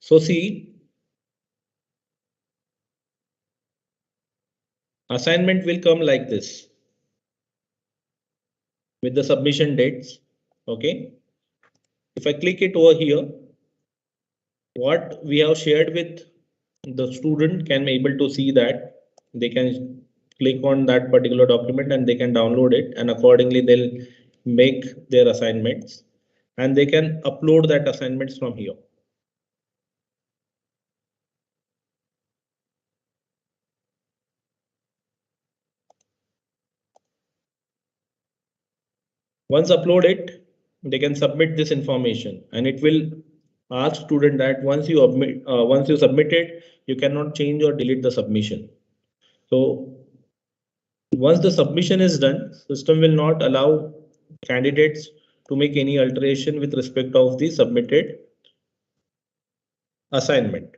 so see, assignment will come like this with the submission dates. Okay, if I click it over here, what we have shared with the student can be able to see that they can click on that particular document and they can download it, and accordingly they'll make their assignments and they can upload that assignments from here. Once uploaded, they can submit this information and it will ask student that once you submit it, you cannot change or delete the submission. So once the submission is done, system will not allow candidates to make any alteration with respect of the submitted assignment.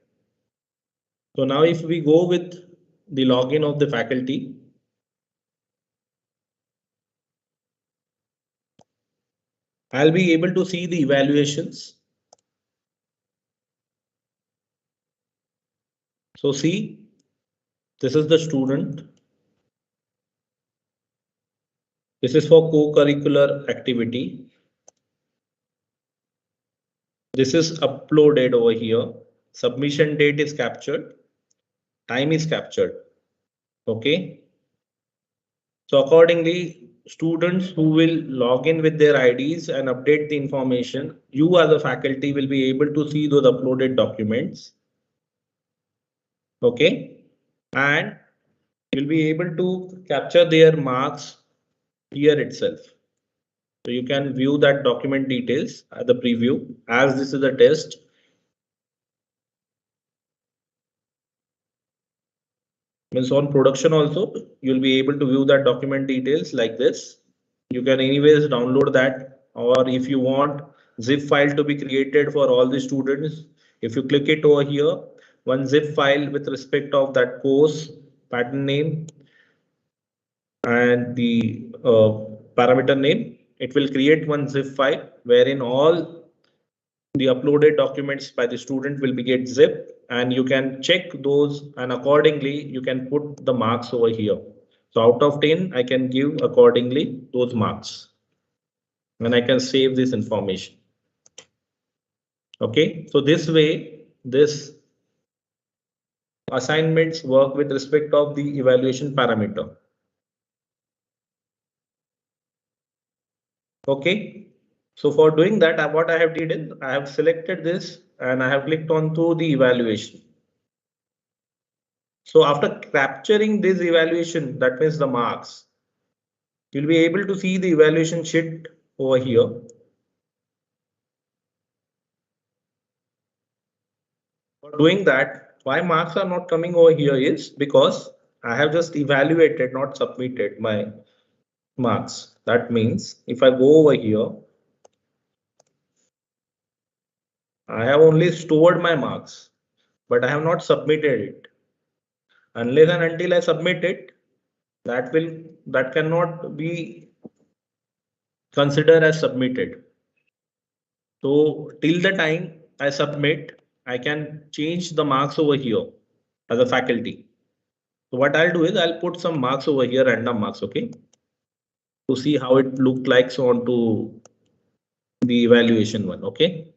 So now if we go with the login of the faculty, I'll be able to see the evaluations. So see, this is the student. This is for co-curricular activity. This is uploaded over here. Submission date is captured. Time is captured. Okay. So accordingly, students who will log in with their IDs and update the information, you as a faculty will be able to see those uploaded documents. Okay. And you'll be able to capture their marks here itself. So you can view that document details at the preview, as this is a test. Means on production also, you'll be able to view that document details like this. You can anyways download that, or if you want zip file to be created for all the students, if you click it over here, one zip file with respect of that course, pattern name, and the parameter name, it will create one zip file wherein all the uploaded documents by the student will be get zipped, and you can check those and accordingly you can put the marks over here. So out of 10, I can give accordingly those marks and I can save this information. Okay, so this way, this assignments work with respect of the evaluation parameter. Okay, so for doing that, what I have did is I have selected this and I have clicked on to the evaluation. So after capturing this evaluation, that means the marks, you'll be able to see the evaluation sheet over here. For doing that, why marks are not coming over here is because I have just evaluated, not submitted my marks. That means if I go over here, I have only stored my marks, but I have not submitted it. Unless and until I submit it, that cannot be considered as submitted. So till the time I submit, I can change the marks over here as a faculty. So what I'll do is I'll put some marks over here, random marks, okay, to see how it looked like so on to the evaluation one, okay.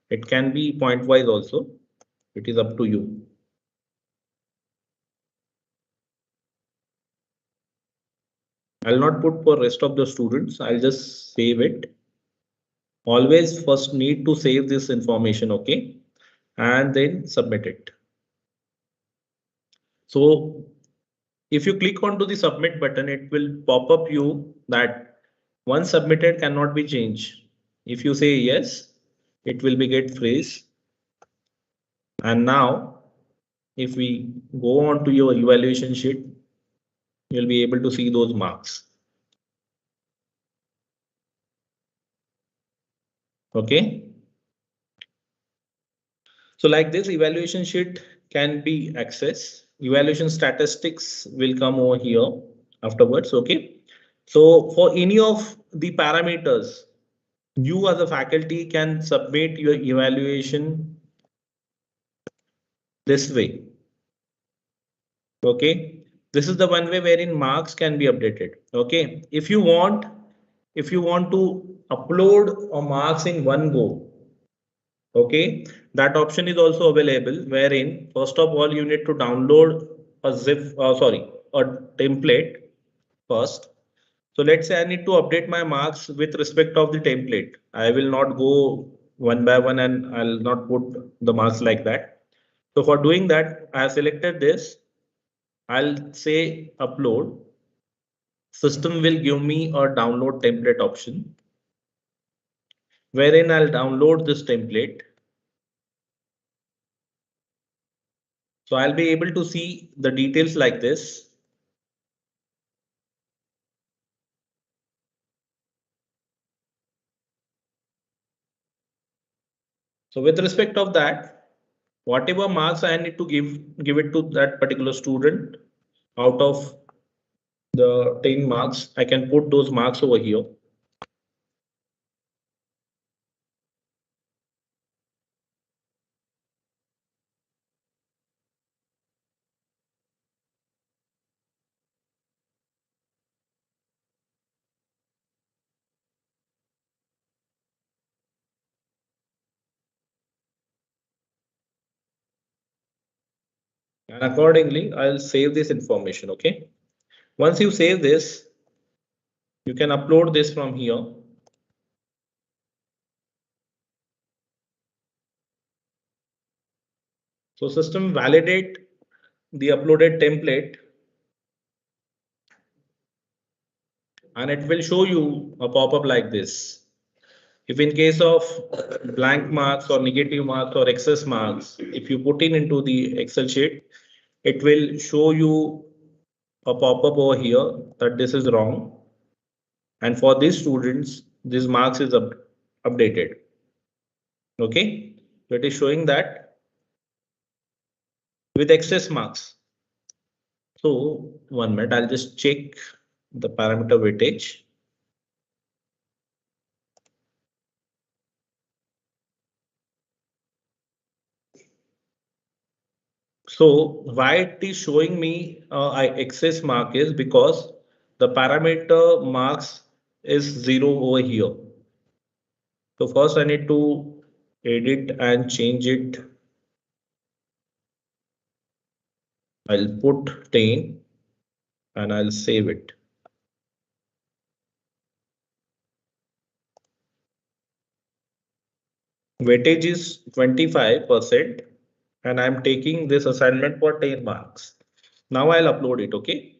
It can be point wise also. It is up to you. I'll not put for rest of the students. I'll just save it. Always first need to save this information, okay, and then submit it. So if you click onto the submit button, it will pop up you that once submitted cannot be changed. If you say yes, it will be get freeze. And now if we go on to your evaluation sheet, you'll be able to see those marks. Okay. So like this evaluation sheet can be accessed. Evaluation statistics will come over here afterwards. Okay. So for any of the parameters, you as a faculty can submit your evaluation this way. Okay. This is the one way wherein marks can be updated. Okay. If you want to upload a marks in one go, okay, that option is also available, wherein first of all you need to download a a template first. So let's say I need to update my marks with respect of the template. I will not go one by one and I'll not put the marks like that. So for doing that, I have selected this. I'll say upload. System will give me a download template option, wherein I'll download this template. So I'll be able to see the details like this. So with respect of that, whatever marks I need to give it to that particular student out of the 10 marks, I can put those marks over here. And accordingly, I'll save this information. Okay. Once you save this, you can upload this from here. So system validate the uploaded template and it will show you a pop-up like this. If in case of blank marks or negative marks or excess marks, if you put in into the Excel sheet, it will show you a pop-up over here that this is wrong. And for these students, this marks is updated. Okay, so it is showing that with excess marks. So 1 minute, I'll just check the parameter weightage. So why it is showing me excess mark is because the parameter marks is 0 over here. So first I need to edit and change it. I'll put 10 and I'll save it. Weightage is 25% and I'm taking this assignment for 10 marks. Now I'll upload it. Okay.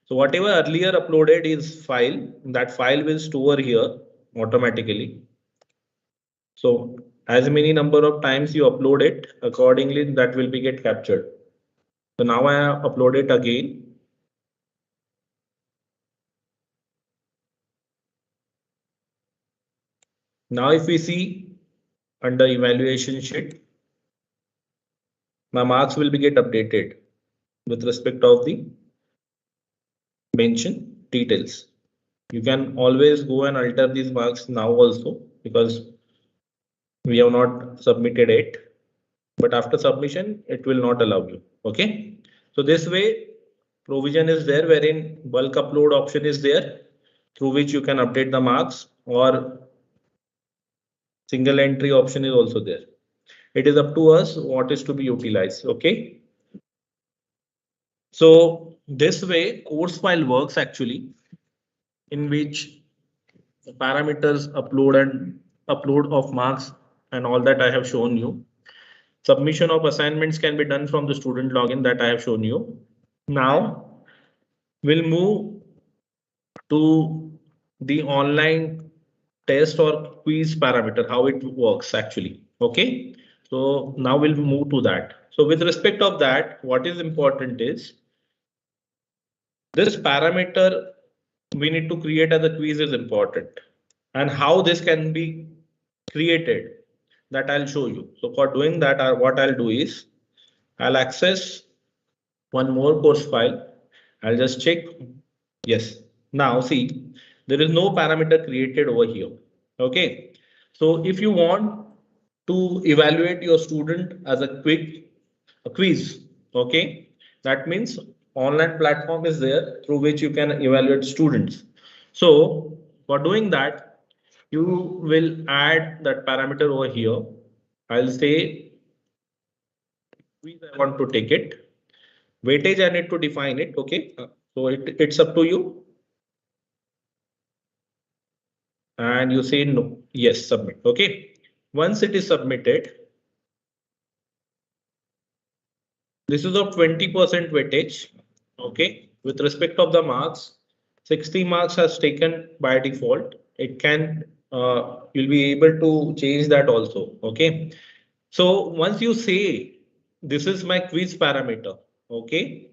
So whatever earlier uploaded is file, that file will store here automatically. So as many number of times you upload it, accordingly that will be get captured. So now I have uploaded again. Now if we see under evaluation sheet, my marks will be get updated with respect of the mention details. You can always go and alter these marks now also because we have not submitted it, but after submission it will not allow you. Okay, so this way provision is there wherein bulk upload option is there through which you can update the marks, or single entry option is also there. It is up to us what is to be utilized. Okay, so this way course file works actually, in which parameters upload of marks and all that I have shown you. Submission of assignments can be done from the student login that I have shown you. Now we'll move to the online test or quiz parameter, how it works actually. Okay, so now we'll move to that. So with respect of that, what is important is this parameter we need to create as a quiz is important, and how this can be created that I'll show you. So for doing that, what I'll do is I'll access one more course file. I'll just check. Yes. Now see, there is no parameter created over here. Okay. So if you want to evaluate your student as a quiz, okay, that means online platform is there through which you can evaluate students. So for doing that, you will add that parameter over here. I'll say quiz I want to take it. Weightage I need to define it. Okay, so it's up to you. And you say no, yes, submit. Okay, once it is submitted, this is of 20% weightage. Okay, with respect of the marks, 60 marks has taken by default. It can you'll be able to change that also. Okay, so once you say this is my quiz parameter, okay,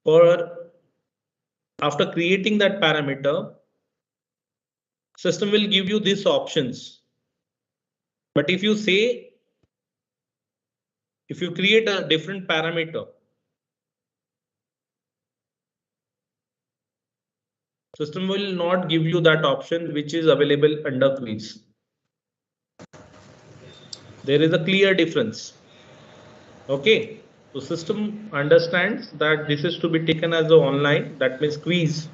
for after creating that parameter, system will give you these options. But if you say, if you create a different parameter, system will not give you that option which is available under quiz. There is a clear difference. Okay, so system understands that this is to be taken as a online, that means quiz.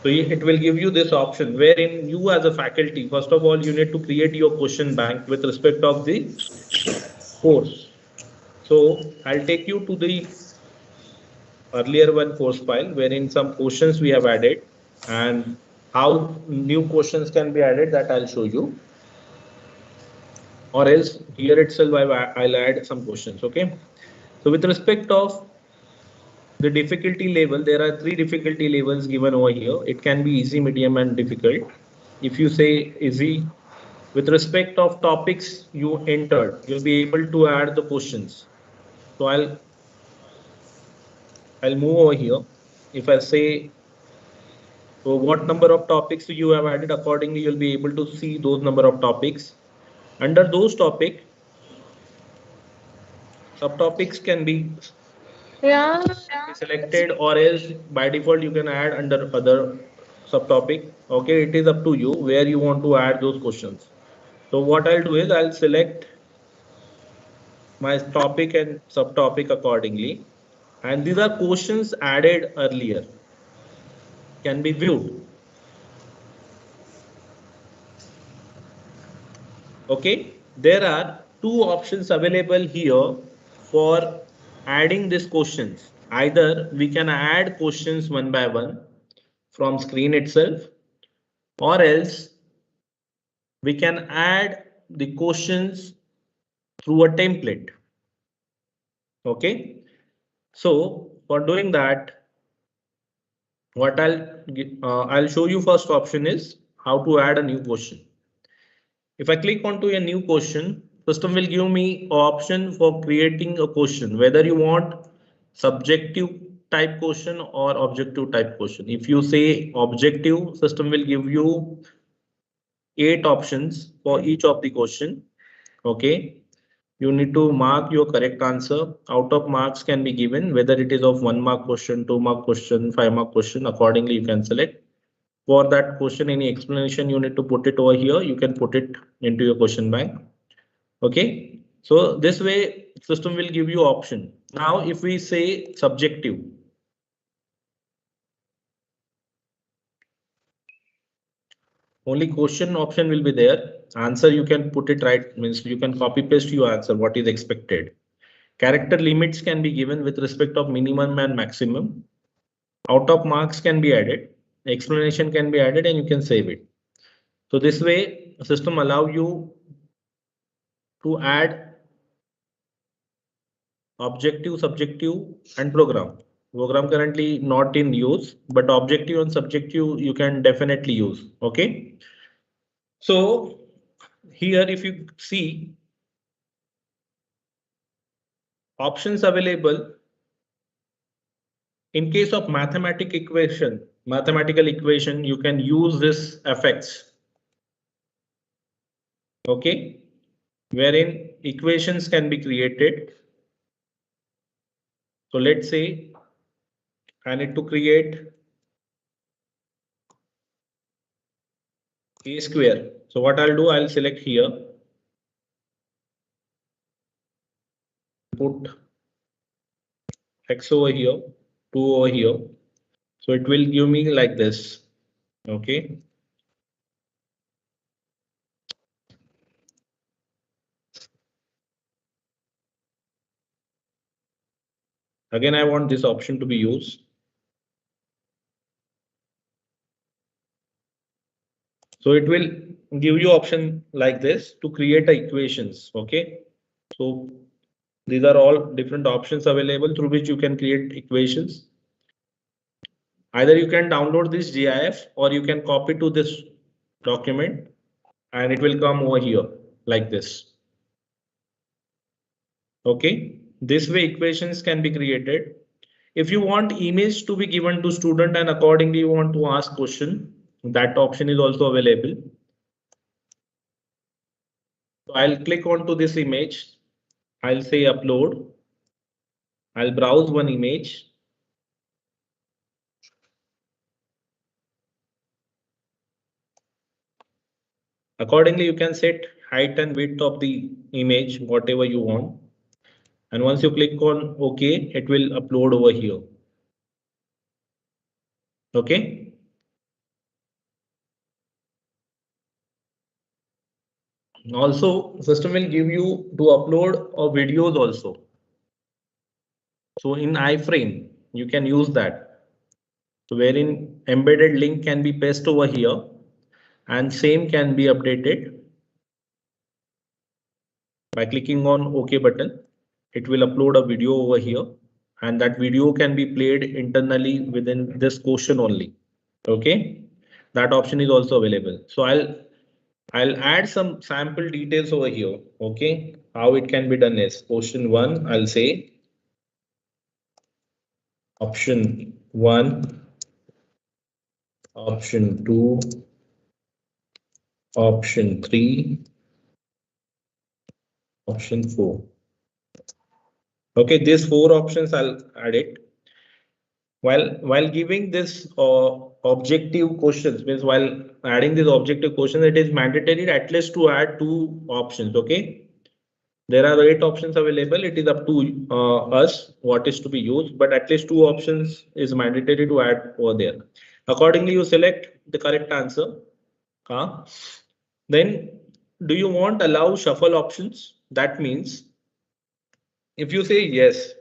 So it will give you this option wherein you as a faculty, first of all, you need to create your question bank with respect of the course. So I'll take you to the earlier one course file wherein some questions we have added, and how new questions can be added, that I'll show you. Or else here itself I'll add some questions. Okay, so with respect of the difficulty level, there are 3 difficulty levels given over here. It can be easy, medium and difficult. If you say easy, with respect of topics you entered, you'll be able to add the questions. So I'll move over here. If I say, so what number of topics you have added, accordingly you'll be able to see those number of topics. Under those topic, subtopics can be selected, or else by default you can add under other subtopic. Okay, it is up to you where you want to add those questions. So what I'll do is I'll select my topic and subtopic accordingly, and these are questions added earlier, can be viewed. Okay, there are 2 options available here for adding these questions. Either we can add questions one by one from screen itself, or else we can add the questions through a template. Okay, so for doing that, what I'll show you first option is how to add a new question. If I click onto a new question, system will give me option for creating a question, whether you want subjective type question or objective type question. If you say objective, system will give you 8 options for each of the question. Okay. You need to mark your correct answer. Out of marks can be given whether it is of 1 mark question, 2 mark question, 5 mark question. Accordingly, you can select. For that question, any explanation you need to put it over here. You can put it into your question bank. Okay. So this way system will give you option. Now, if we say subjective, only question option will be there. Answer you can put it right, means you can copy paste your answer what is expected. Character limits can be given with respect of minimum and maximum. Out of marks can be added. Explanation can be added and you can save it. So this way the system allow you to add objective, subjective and program. Program currently not in use, but objective and subjective you can definitely use. Okay. So here if you see options available in case of mathematical equation, you can use this effects. Okay, wherein equations can be created. So let's say I need to create a square. So what I'll do, I'll select here, put x over here, 2 over here. So it will give me like this. Okay. Again, I want this option to be used. So it will give you option like this to create equations. Okay. So these are all different options available through which you can create equations. Either you can download this GIF or you can copy to this document and it will come over here like this. Okay. This way equations can be created. If you want image to be given to student and accordingly you want to ask question, that option is also available. So I'll click on to this image. I'll say upload. I'll browse one image. Accordingly, you can set height and width of the image, whatever you want. And once you click on OK, it will upload over here. Okay. Also, system will give you to upload videos also. So in iframe, you can use that. So wherein embedded link can be pasted over here and same can be updated by clicking on OK button. It will upload a video over here and that video can be played internally within this question only. Okay, that option is also available. So I'll add some sample details over here. Okay, how it can be done is question 1. I'll say option 1, option 2, option 3, option 4. Okay, these 4 options I'll add it. While giving this objective questions, means while adding this objective question, it is mandatory at least to add 2 options. Okay, there are 8 options available. It is up to us what is to be used, but at least 2 options is mandatory to add over there. Accordingly, you select the correct answer. Then do you want allow shuffle options? That means if you say yes,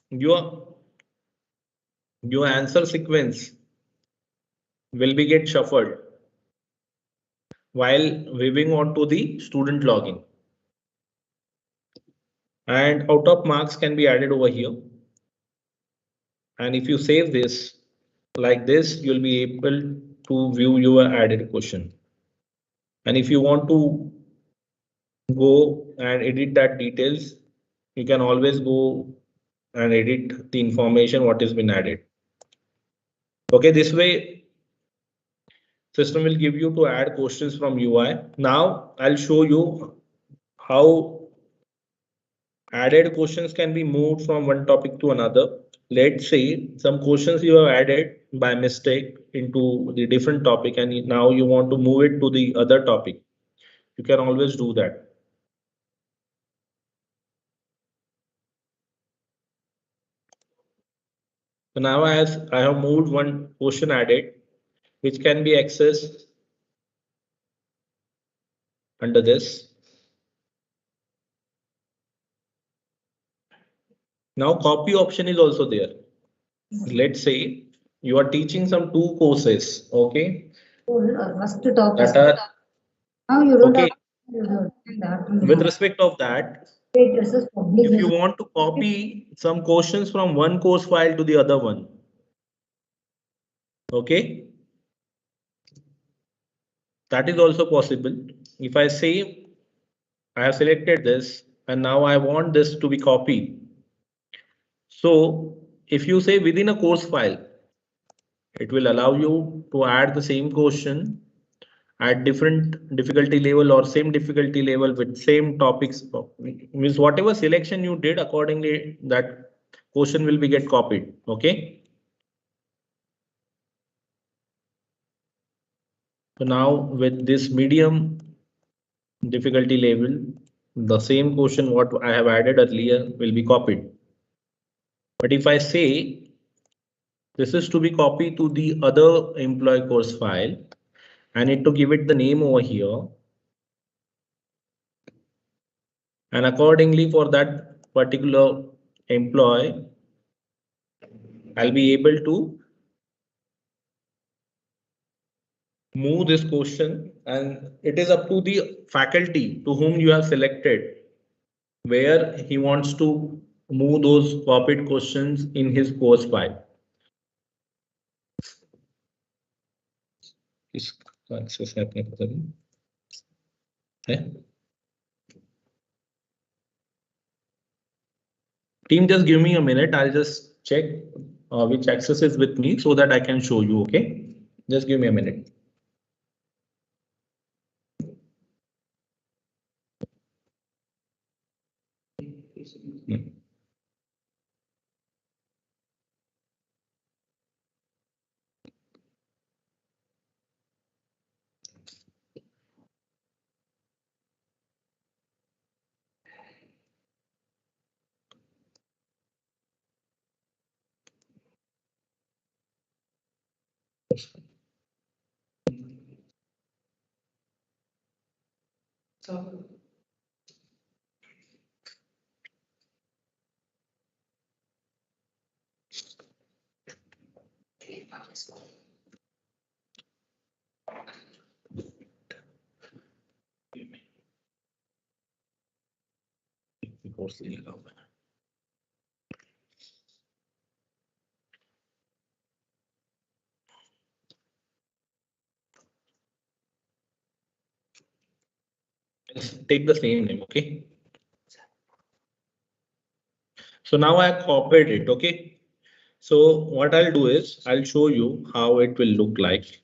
your answer sequence will be get shuffled while viewing on to the student login. And out of marks can be added over here. And if you save this like this, you'll be able to view your added question. And if you want to go and edit that details, you can always go and edit the information what has been added. Okay, this way system will give you to add questions from UI. Now I'll show you how added questions can be moved from one topic to another. Let's say some questions you have added by mistake into the different topic and now you want to move it to the other topic. You can always do that. So now I have moved one question added, which can be accessed under this. Now copy option is also there. Let's say you are teaching some two courses, okay? First topic. That are Now you don't okay. have With respect of that, this is public. if you want to copy some questions from one course file to the other one, okay, that is also possible. If I say I have selected this and now I want this to be copied. So if you say within a course file, it will allow you to add the same question at different difficulty level or same difficulty level with same topics. Means whatever selection you did, accordingly that question will be get copied. Okay. So now with this medium difficulty level, the same question what I have added earlier will be copied. But if I say this is to be copied to the other employee course file, I need to give it the name over here. And accordingly for that particular employee, I'll be able to move this question and it is up to the faculty to whom you have selected where he wants to move those copied questions in his course file. Access happening. Team, just give me a minute. I'll just check which access is with me so that I can show you. Okay, just give me a minute. Take the same name, okay? So now I have copied it, okay? So what I'll do is I'll show you how it will look like.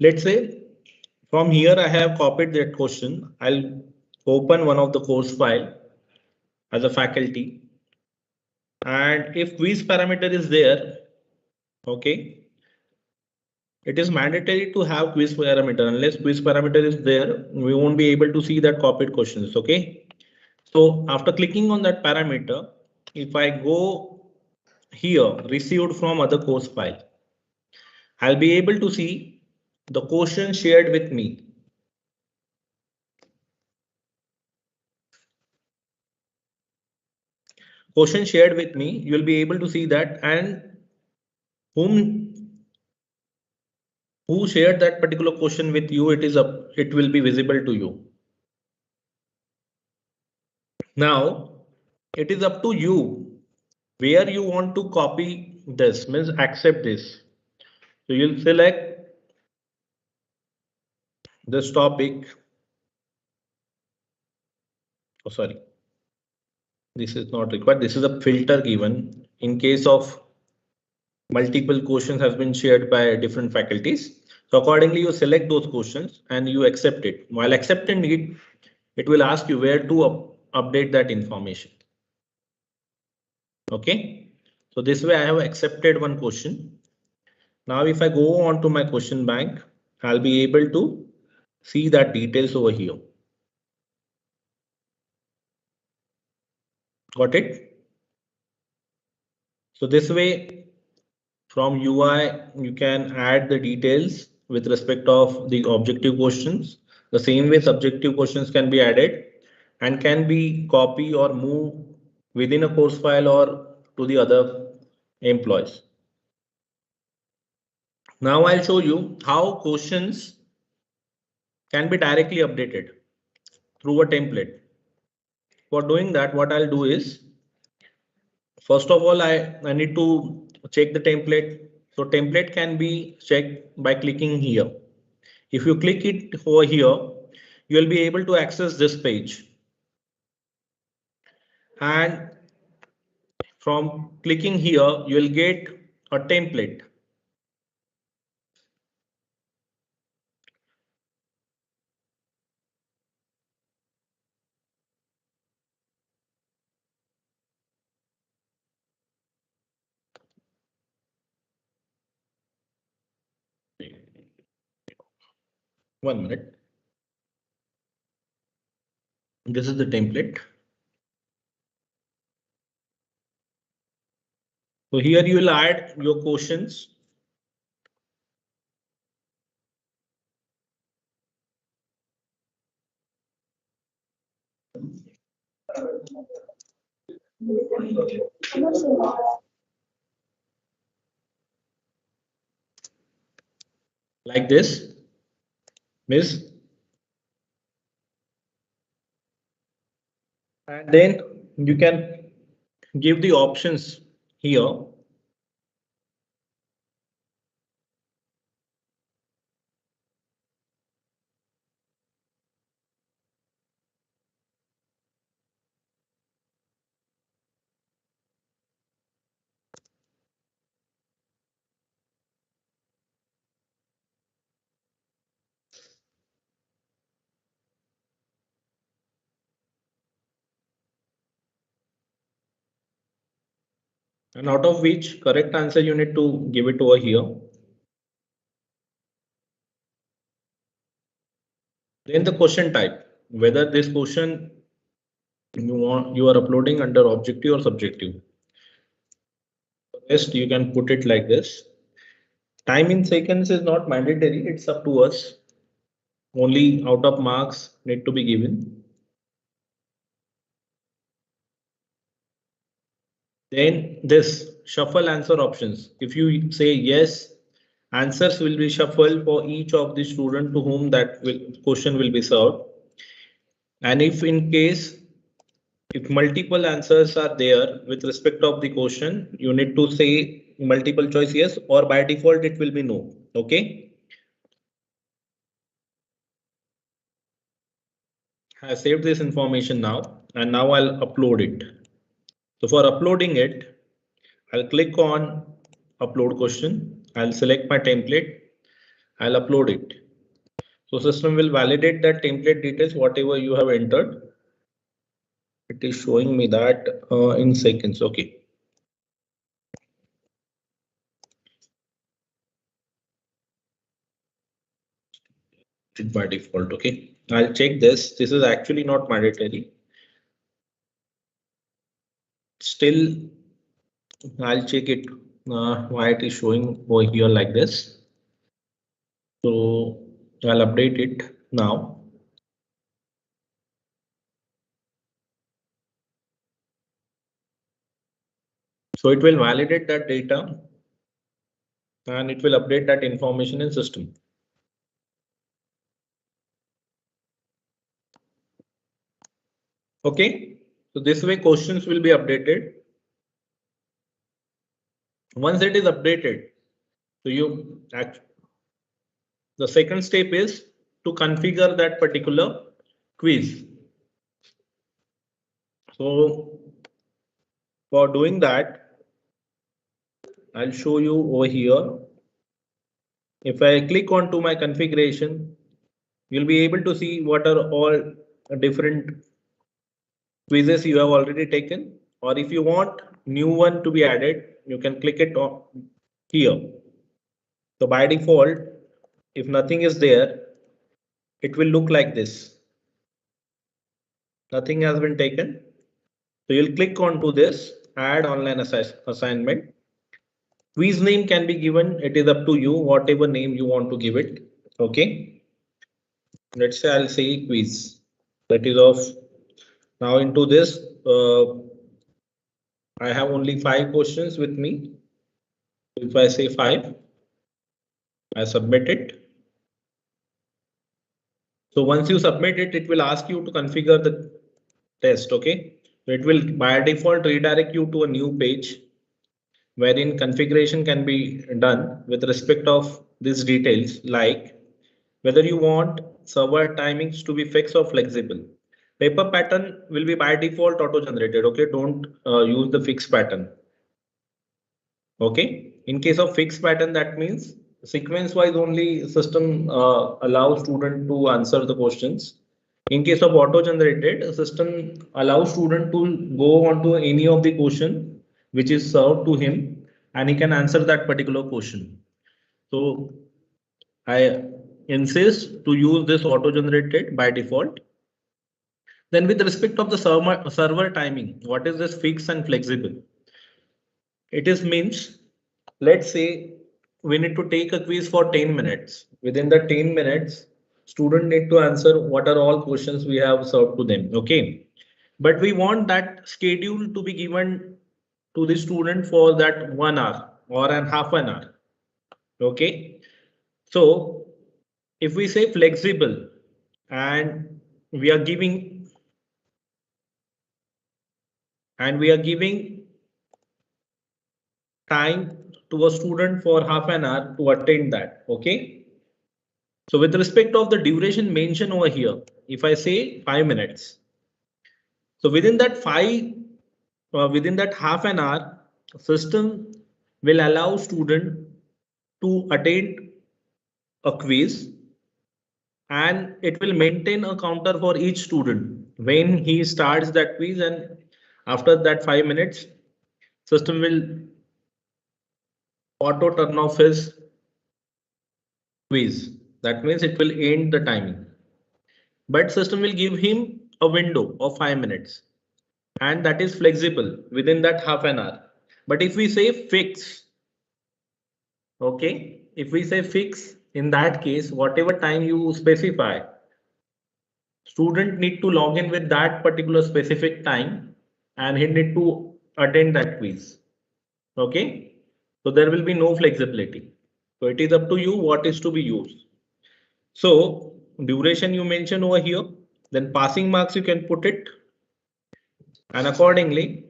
Let's say from here I have copied that question. I'll open one of the course file as a faculty. And if quiz parameter is there, okay, it is mandatory to have quiz parameter. Unless quiz parameter is there, we won't be able to see that copied questions, okay? So after clicking on that parameter, if I go here, received from other course file, I'll be able to see the question shared with me. question shared with me, you will be able to see that, and who shared that particular question with you, it will be visible to you. Now it is up to you where you want to copy this, means accept this. So you'll select this topic. Oh, sorry. This is not required. This is a filter given in case of multiple questions has been shared by different faculties. So accordingly, you select those questions and you accept it. While accepting it, it will ask you where to update that information. Okay. So this way I have accepted one question. Now, if I go on to my question bank, I'll be able to see that details over here. Got it? So this way from UI, you can add the details with respect of the objective questions. The same way subjective questions can be added and can be copy or move within a course file or to the other employees. Now I'll show you how questions can be directly updated through a template. For doing that, what I'll do is, first of all, I need to check the template. So template can be checked by clicking here. If you click it over here, you will be able to access this page. And from clicking here, you will get a template. One minute. This is the template. So here you will add your questions. Like this, miss. And then you can give the options here. And out of which correct answer you need to give it over here. Then the question type, whether this question you are uploading under objective or subjective. Rest you can put it like this. Time in seconds is not mandatory, it's up to us. Only out of marks need to be given. Then this shuffle answer options. If you say yes, answers will be shuffled for each of the student to whom that question will be served. And if in case if multiple answers are there with respect of the question, you need to say multiple choice yes, or by default it will be no. Okay. I have saved this information now, and now I'll upload it. So for uploading it, I'll click on upload question. I'll select my template. I'll upload it. So system will validate that template details, whatever you have entered. It is showing me that in seconds. Okay. By default. Okay. I'll check this. This is actually not mandatory. Still, I'll check it why it is showing over here like this. So I'll update it now. So it will validate that data and it will update that information in system. Okay, so this way questions will be updated. Once it is updated, so the second step is to configure that particular quiz. So for doing that, I'll show you over here. If I click onto my configuration, you'll be able to see what are all different quizzes you have already taken, or if you want new one to be added, you can click it on here. So by default, if nothing is there, it will look like this. Nothing has been taken. So you'll click onto this add online assignment. Quiz name can be given. It is up to you, whatever name you want to give it. Okay. Let's say I'll say quiz. That is of now into this. I have only 5 questions with me. If I say 5, I submit it. So once you submit it, it will ask you to configure the test. Okay. So it will by default redirect you to a new page wherein configuration can be done with respect of these details, like whether you want server timings to be fixed or flexible. Paper pattern will be by default auto generated. Okay, don't use the fixed pattern. Okay, in case of fixed pattern, that means sequence wise only system allows student to answer the questions. In case of auto generated, system allows student to go on to any of the question which is served to him and he can answer that particular question. So I insist to use this auto generated by default. Then with respect of the server timing, what is this fixed and flexible? It is means, let's say we need to take a quiz for 10 minutes. Within the 10 minutes, student need to answer what are all questions we have served to them. Okay. But we want that schedule to be given to the student for that 1 hour or an half an hour. Okay. So if we say flexible and we are giving time to a student for half an hour to attend that. Okay. So with respect of the duration mentioned over here, if I say 5 minutes, so within that half an hour, system will allow student to attend a quiz and it will maintain a counter for each student when he starts that quiz, and after that 5 minutes, system will auto turn off his quiz. That means it will end the timing. But system will give him a window of 5 minutes and that is flexible within that half an hour. But if we say fix, okay, if we say fix, in that case, whatever time you specify, student need to log in with that particular specific time and he need to attend that quiz. Okay, so there will be no flexibility. So it is up to you what is to be used. So duration you mention over here, then passing marks you can put it, and accordingly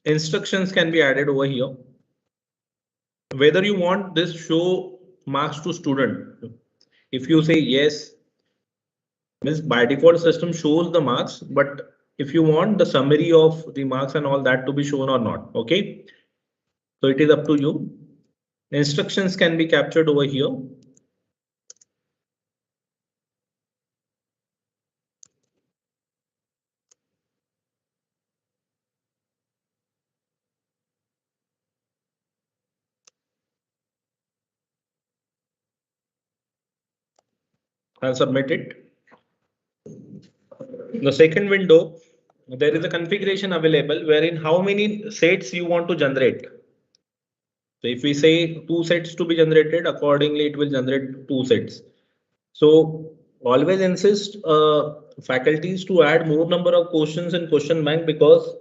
instructions can be added over here. Whether you want this show marks to student, if you say yes, means by default system shows the marks, but if you want the summary of the marks and all that to be shown or not. Okay, so it is up to you. Instructions can be captured over here. I'll submit it. The second window, there is a configuration available wherein how many sets you want to generate. So if we say 2 sets to be generated, accordingly it will generate 2 sets. So always insist faculties to add more number of questions in question bank, because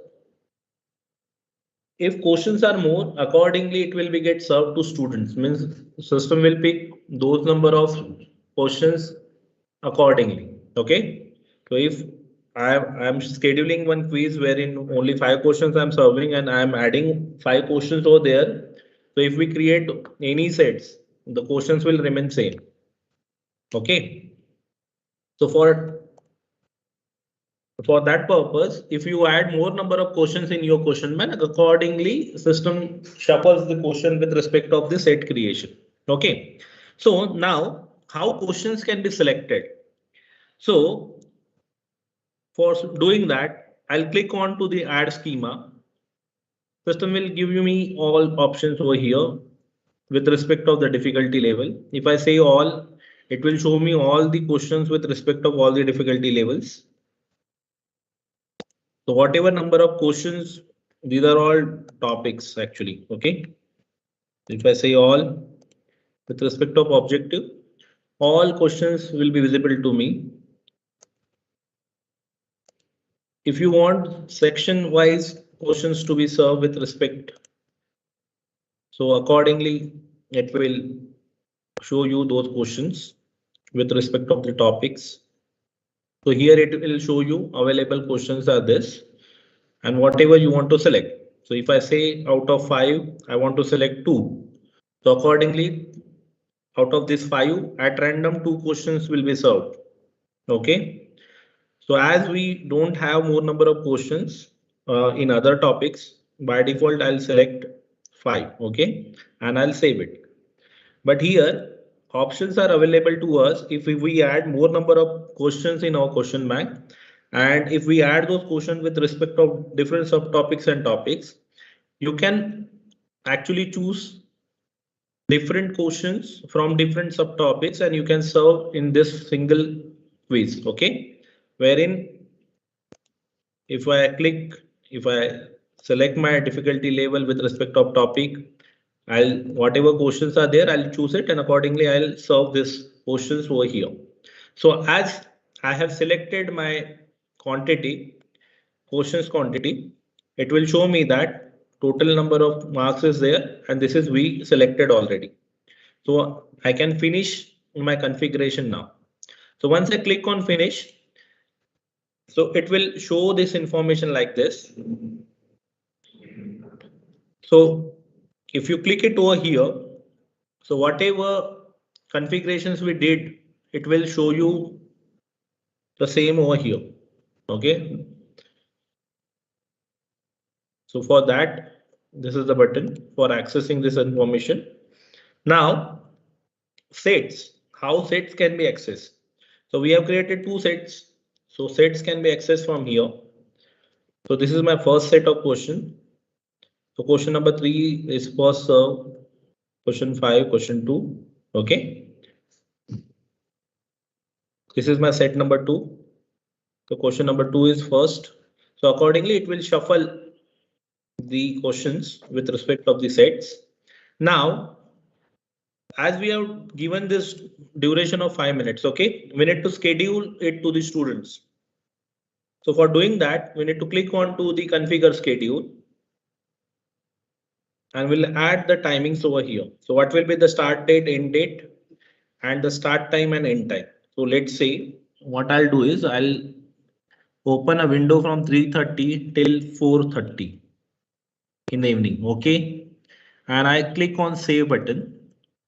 if questions are more, accordingly it will be get served to students. Means system will pick those number of questions accordingly. Okay. So if I'm scheduling one quiz wherein only 5 questions I'm serving and I'm adding 5 questions over there. So if we create any sets, the questions will remain same. Okay. So for that purpose, if you add more number of questions in your question bank, accordingly system shuffles the question with respect of the set creation. Okay. So now how questions can be selected? So for doing that, I'll click on to the add schema. System will give me all options over here with respect of the difficulty level. If I say all, it will show me all the questions with respect of all the difficulty levels. So whatever number of questions, these are all topics actually. Okay. If I say all with respect of objective, all questions will be visible to me. If you want section wise questions to be served with respect, so accordingly it will show you those questions with respect of the topics. So here it will show you available questions are this and whatever you want to select. So if I say out of 5, I want to select 2. So accordingly, out of this 5, at random 2 questions will be served. Okay. So as we don't have more number of questions in other topics, by default, I'll select 5. Okay. And I'll save it. But here options are available to us if we add more number of questions in our question bank. And if we add those questions with respect of different subtopics and topics, you can actually choose different questions from different subtopics and you can serve in this single quiz. Okay. Wherein if I select my difficulty level with respect of topic, whatever questions are there, I'll choose it and accordingly I'll serve this questions over here. So as I have selected my questions quantity, it will show me that total number of marks is there and this is we selected already. So I can finish my configuration now. So once I click on finish, so it will show this information like this. So if you click it over here, so whatever configurations we did, it will show you the same over here. Okay. So for that, this is the button for accessing this information. Now, sets, how sets can be accessed. So we have created 2 sets. So sets can be accessed from here. So this is my first set of question. So question number 3 is first serve, question 5, question 2. Okay. This is my set number 2. So question number 2 is first. So accordingly, it will shuffle the questions with respect of the sets. Now, as we have given this duration of 5 minutes, okay, we need to schedule it to the students. So for doing that, we need to click on to the configure schedule. And we'll add the timings over here. So what will be the start date, end date, and the start time and end time. So let's say what I'll do is I'll open a window from 3:30 till 4:30 in the evening. Okay. And I click on save button.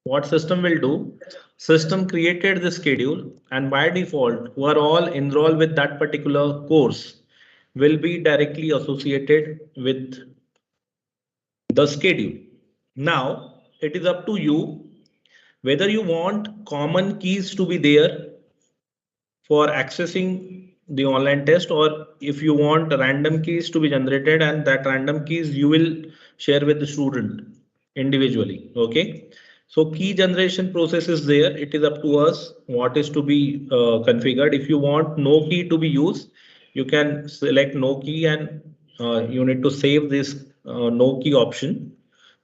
What system will do? System created the schedule and by default, who are all enrolled with that particular course will be directly associated with the schedule. Now it is up to you whether you want common keys to be there for accessing the online test or if you want random keys to be generated and that random keys you will share with the student individually. Okay. So key generation process is there. It is up to us what is to be configured. If you want no key to be used, you can select no key and you need to save this no key option.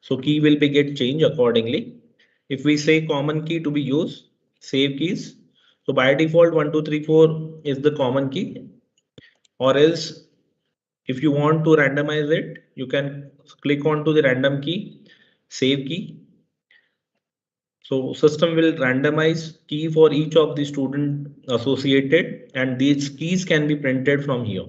So key will be get changed accordingly. If we say common key to be used, save keys. So by default 1, 2, 3, 4 is the common key or else If you want to randomize it, you can click on to the random key, save key. So system will randomize key for each of the student associated, and these keys can be printed from here.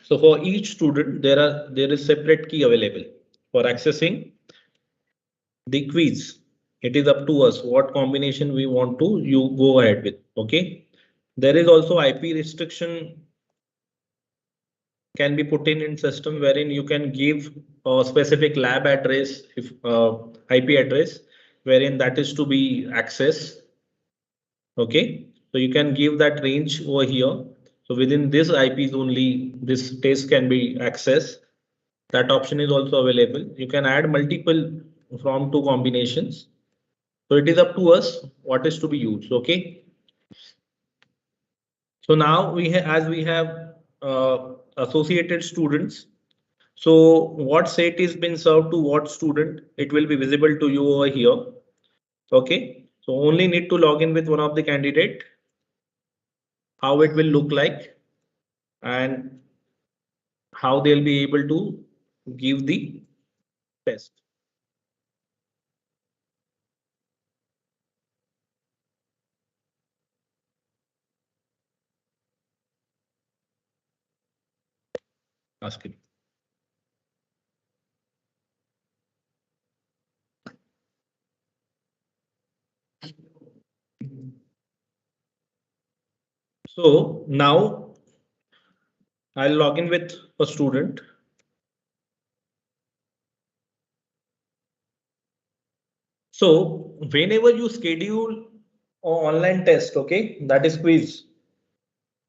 So for each student, there is separate key available for accessing the quiz. It is up to us what combination we want to you go ahead with. Okay. There is also IP restriction can be put in system wherein you can give a specific lab address, if IP address, wherein that is to be accessed. Okay, so you can give that range over here. So within this IPs only this test can be accessed. That option is also available. You can add multiple from two combinations. So it is up to us what is to be used. Okay. So now as we have associated students. So what set is been served to what student, it will be visible to you over here. Okay. So only need to log in with one of the candidate, how it will look like and how they'll be able to give the test. Ask him. So now I'll log in with a student. So whenever you schedule an online test, okay, that is quiz,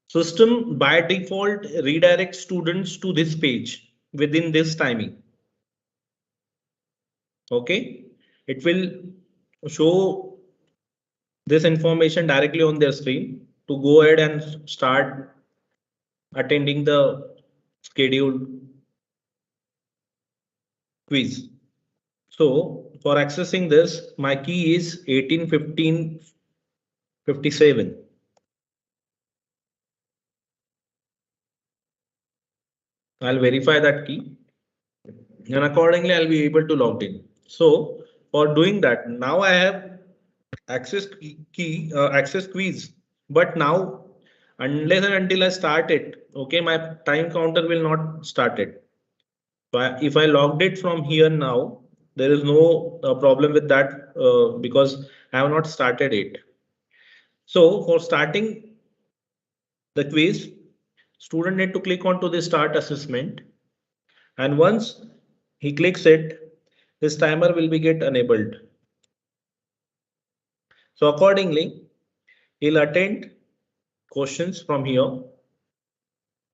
system by default redirects students to this page within this timing. Okay, it will show this information directly on their screen to go ahead and start attending the scheduled quiz. So for accessing this, my key is 181557. I'll verify that key and accordingly I'll be able to log in. So for doing that, now I have access access quiz, but now unless and until I start it, okay, my time counter will not start it. If I logged it from here now, there is no problem with that because I have not started it. So for starting the quiz, student need to click on to the start assessment, and once he clicks it, his timer will be get enabled. So accordingly, he'll attend questions from here.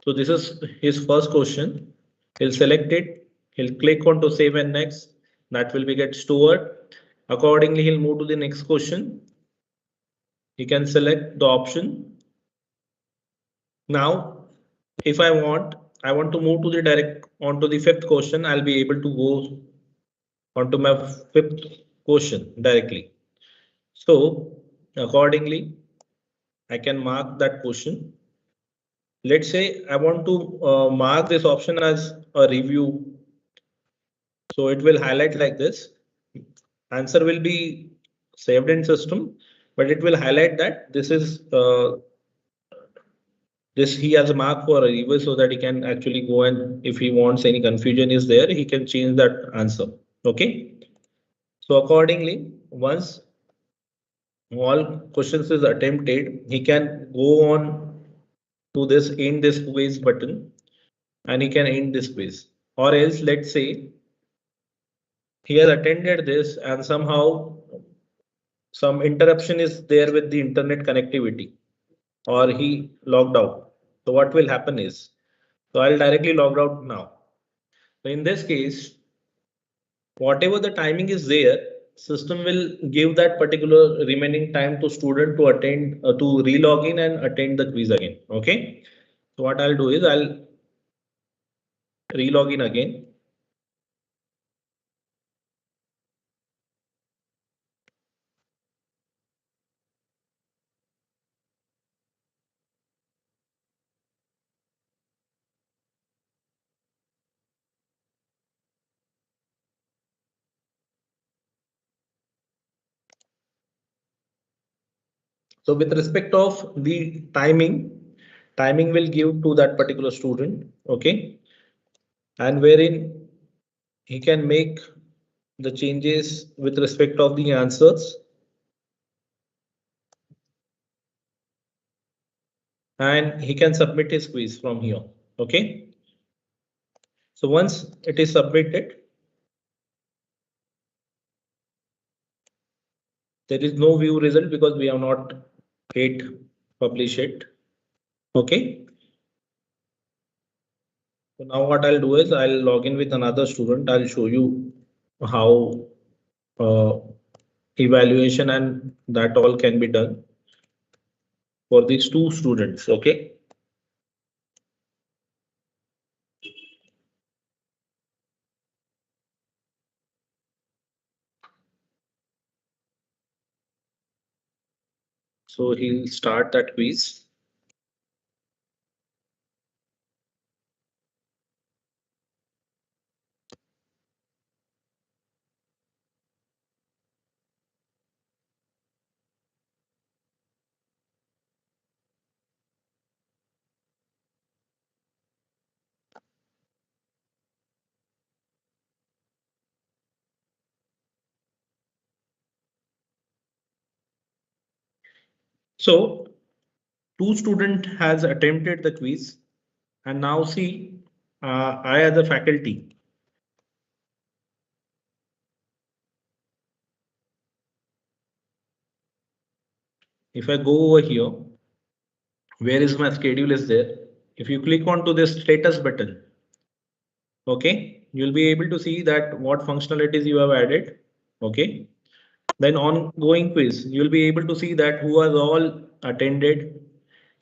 So this is his first question. He'll select it. He'll click on to save and next. That will be get stored. Accordingly, he'll move to the next question. He can select the option. Now, if I want to move to the direct onto the fifth question. I'll be able to go onto my fifth question directly. So accordingly, I can mark that question. Let's say I want to mark this option as a review. So it will highlight like this. Answer will be saved in system, but it will highlight that this is this he has a mark for a review so that he can actually go and if he wants any confusion is there, he can change that answer. Okay. So accordingly, once all questions is attempted, he can go on to this end this quiz button and he can end this quiz. Or else let's say he has attended this and somehow some interruption is there with the internet connectivity or he logged out. So what will happen is, so I'll directly log out now. So in this case, whatever the timing is there, system will give that particular remaining time to student to attend to re-log in and attend the quiz again. Okay. So what I'll do is I'll re-log in again. So with respect of the timing will give to that particular student, okay, and wherein he can make the changes with respect of the answers, and he can submit his quiz from here, okay. So once it is submitted, there is no view result because we have not yet published it, okay. So now what I'll do is I'll log in with another student. I'll show you how evaluation and that all can be done for these two students, okay. So he'll start that quiz. So two student has attempted the quiz, and now see, I as a faculty, if I go over here, where is my schedule is there. If you click onto this status button, okay, you'll be able to see that what functionalities you have added, okay. Then ongoing quiz, you'll be able to see that who has all attended.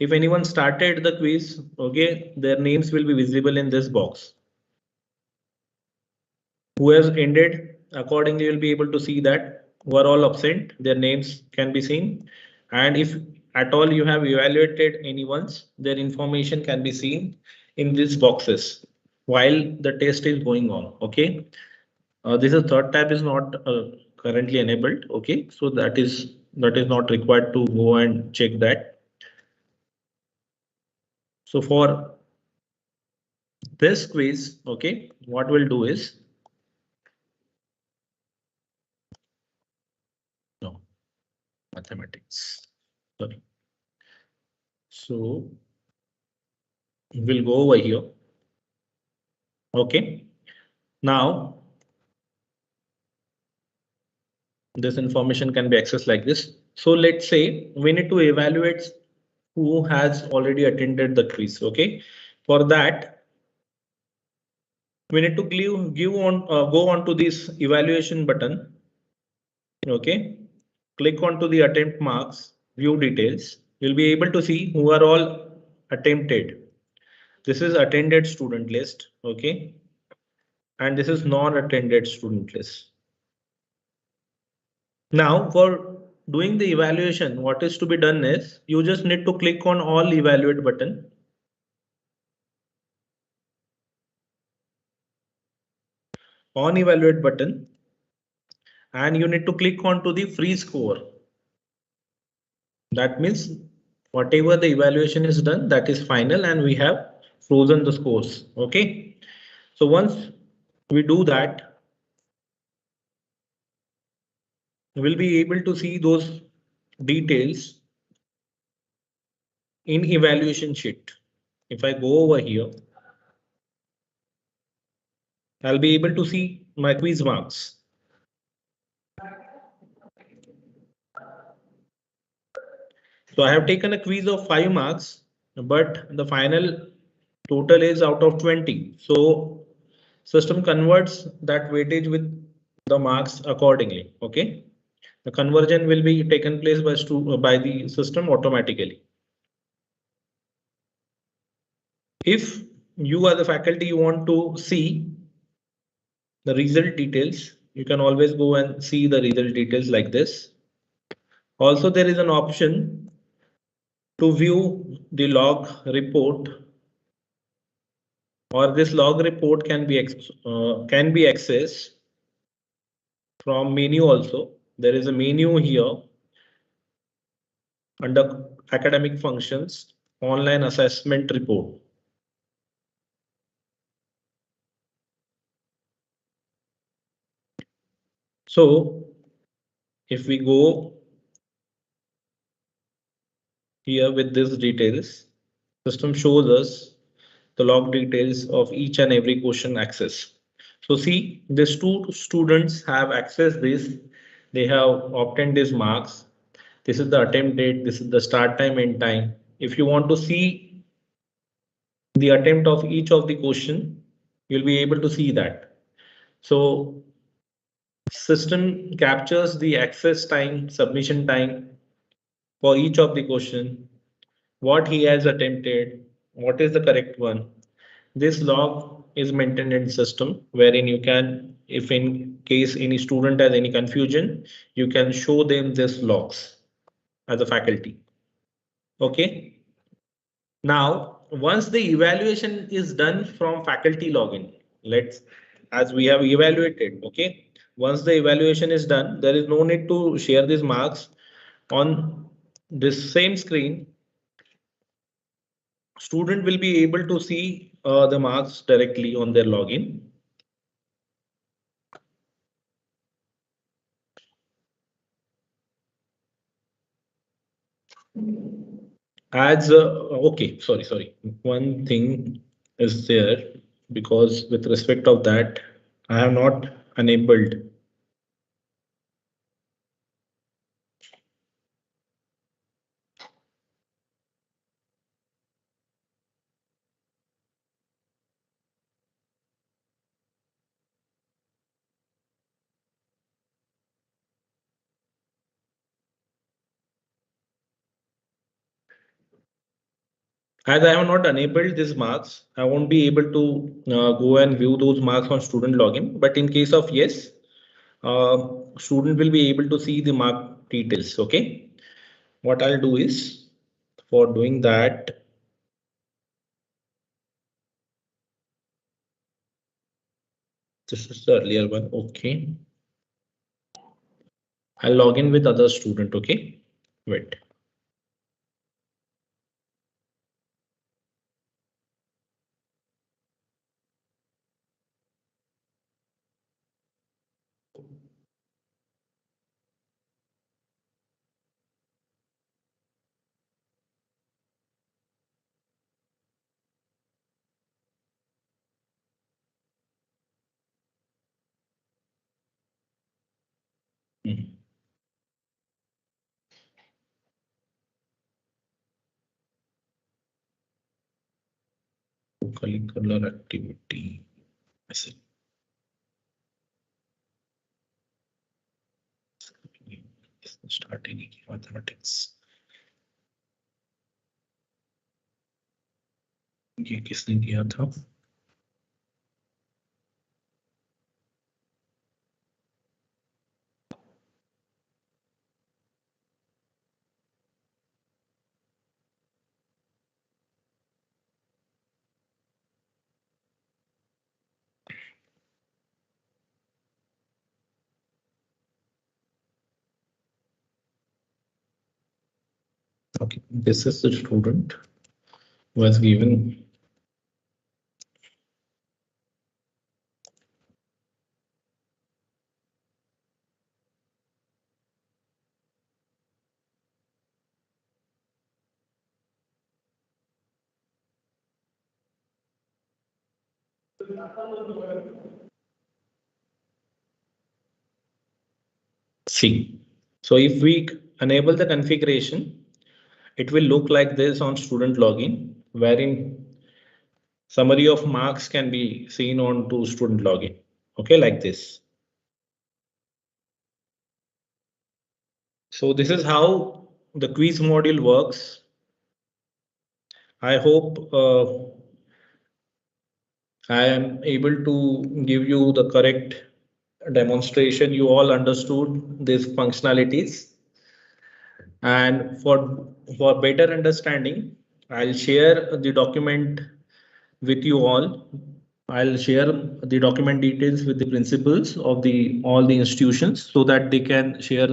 If anyone started the quiz, okay, their names will be visible in this box. Who has ended, accordingly you'll be able to see that who are all absent, their names can be seen. And if at all you have evaluated anyone's, their information can be seen in these boxes while the test is going on, okay. This is third tab is not currently enabled, okay, so that is not required to go and check that. So for this quiz, okay, what we'll do is, no, mathematics, sorry. So we'll go over here, okay. Now this information can be accessed like this. So let's say we need to evaluate who has already attended the quiz, okay. For that, we need to go on to this evaluation button, okay. Click on to the attempt marks, view details. You'll be able to see who are all attempted. This is attended student list, okay, and this is non-attended student list. Now for doing the evaluation, what is to be done is you just need to click on all evaluate button. On evaluate button, and you need to click on to the free score. That means whatever the evaluation is done, that is final, and we have frozen the scores, okay. So once we do that, we'll be able to see those details in evaluation sheet. If I go over here, I'll be able to see my quiz marks. So I have taken a quiz of 5 marks, but the final total is out of 20. So system converts that weightage with the marks accordingly, okay. The conversion will be taken place by the system automatically. If you are the faculty, you want to see the result details, you can always go and see the result details like this. Also, there is an option to view the log report, or this log report can be accessed from menu also. There is a menu here under academic functions, online assessment report. So if we go here with these details, system shows us the log details of each and every question access. So see, these two students have accessed this. They have obtained these marks. This is the attempt date. This is the start time, end time. If you want to see the attempt of each of the question, you'll be able to see that. So system captures the access time, submission time for each of the question, what he has attempted, what is the correct one. This log is maintained in system wherein you can, if in case any student has any confusion, you can show them this logs as a faculty. Okay. Now, once the evaluation is done from faculty login, as we have evaluated, okay. Once the evaluation is done, there is no need to share these marks on this same screen. Student will be able to see the marks directly on their login. As okay, sorry. One thing is there because with respect of that, I have not enabled. As I have not enabled these marks, I won't be able to go and view those marks on student login. But in case of yes, student will be able to see the mark details. Okay. What I'll do is for doing that, this is the earlier one. Okay. I'll log in with other student. Okay. Wait. Curricular activity. Starting mathematics. ये किसने किया था? Okay, this is the student who has given C. So if we enable the configuration, it will look like this on student login, wherein summary of marks can be seen on to student login. Okay, like this. So this is how the quiz module works. I hope I am able to give you the correct demonstration. You all understood these functionalities. And for better understanding, I'll share the document with you all. I'll share the document details with the principals of all the institutions so that they can share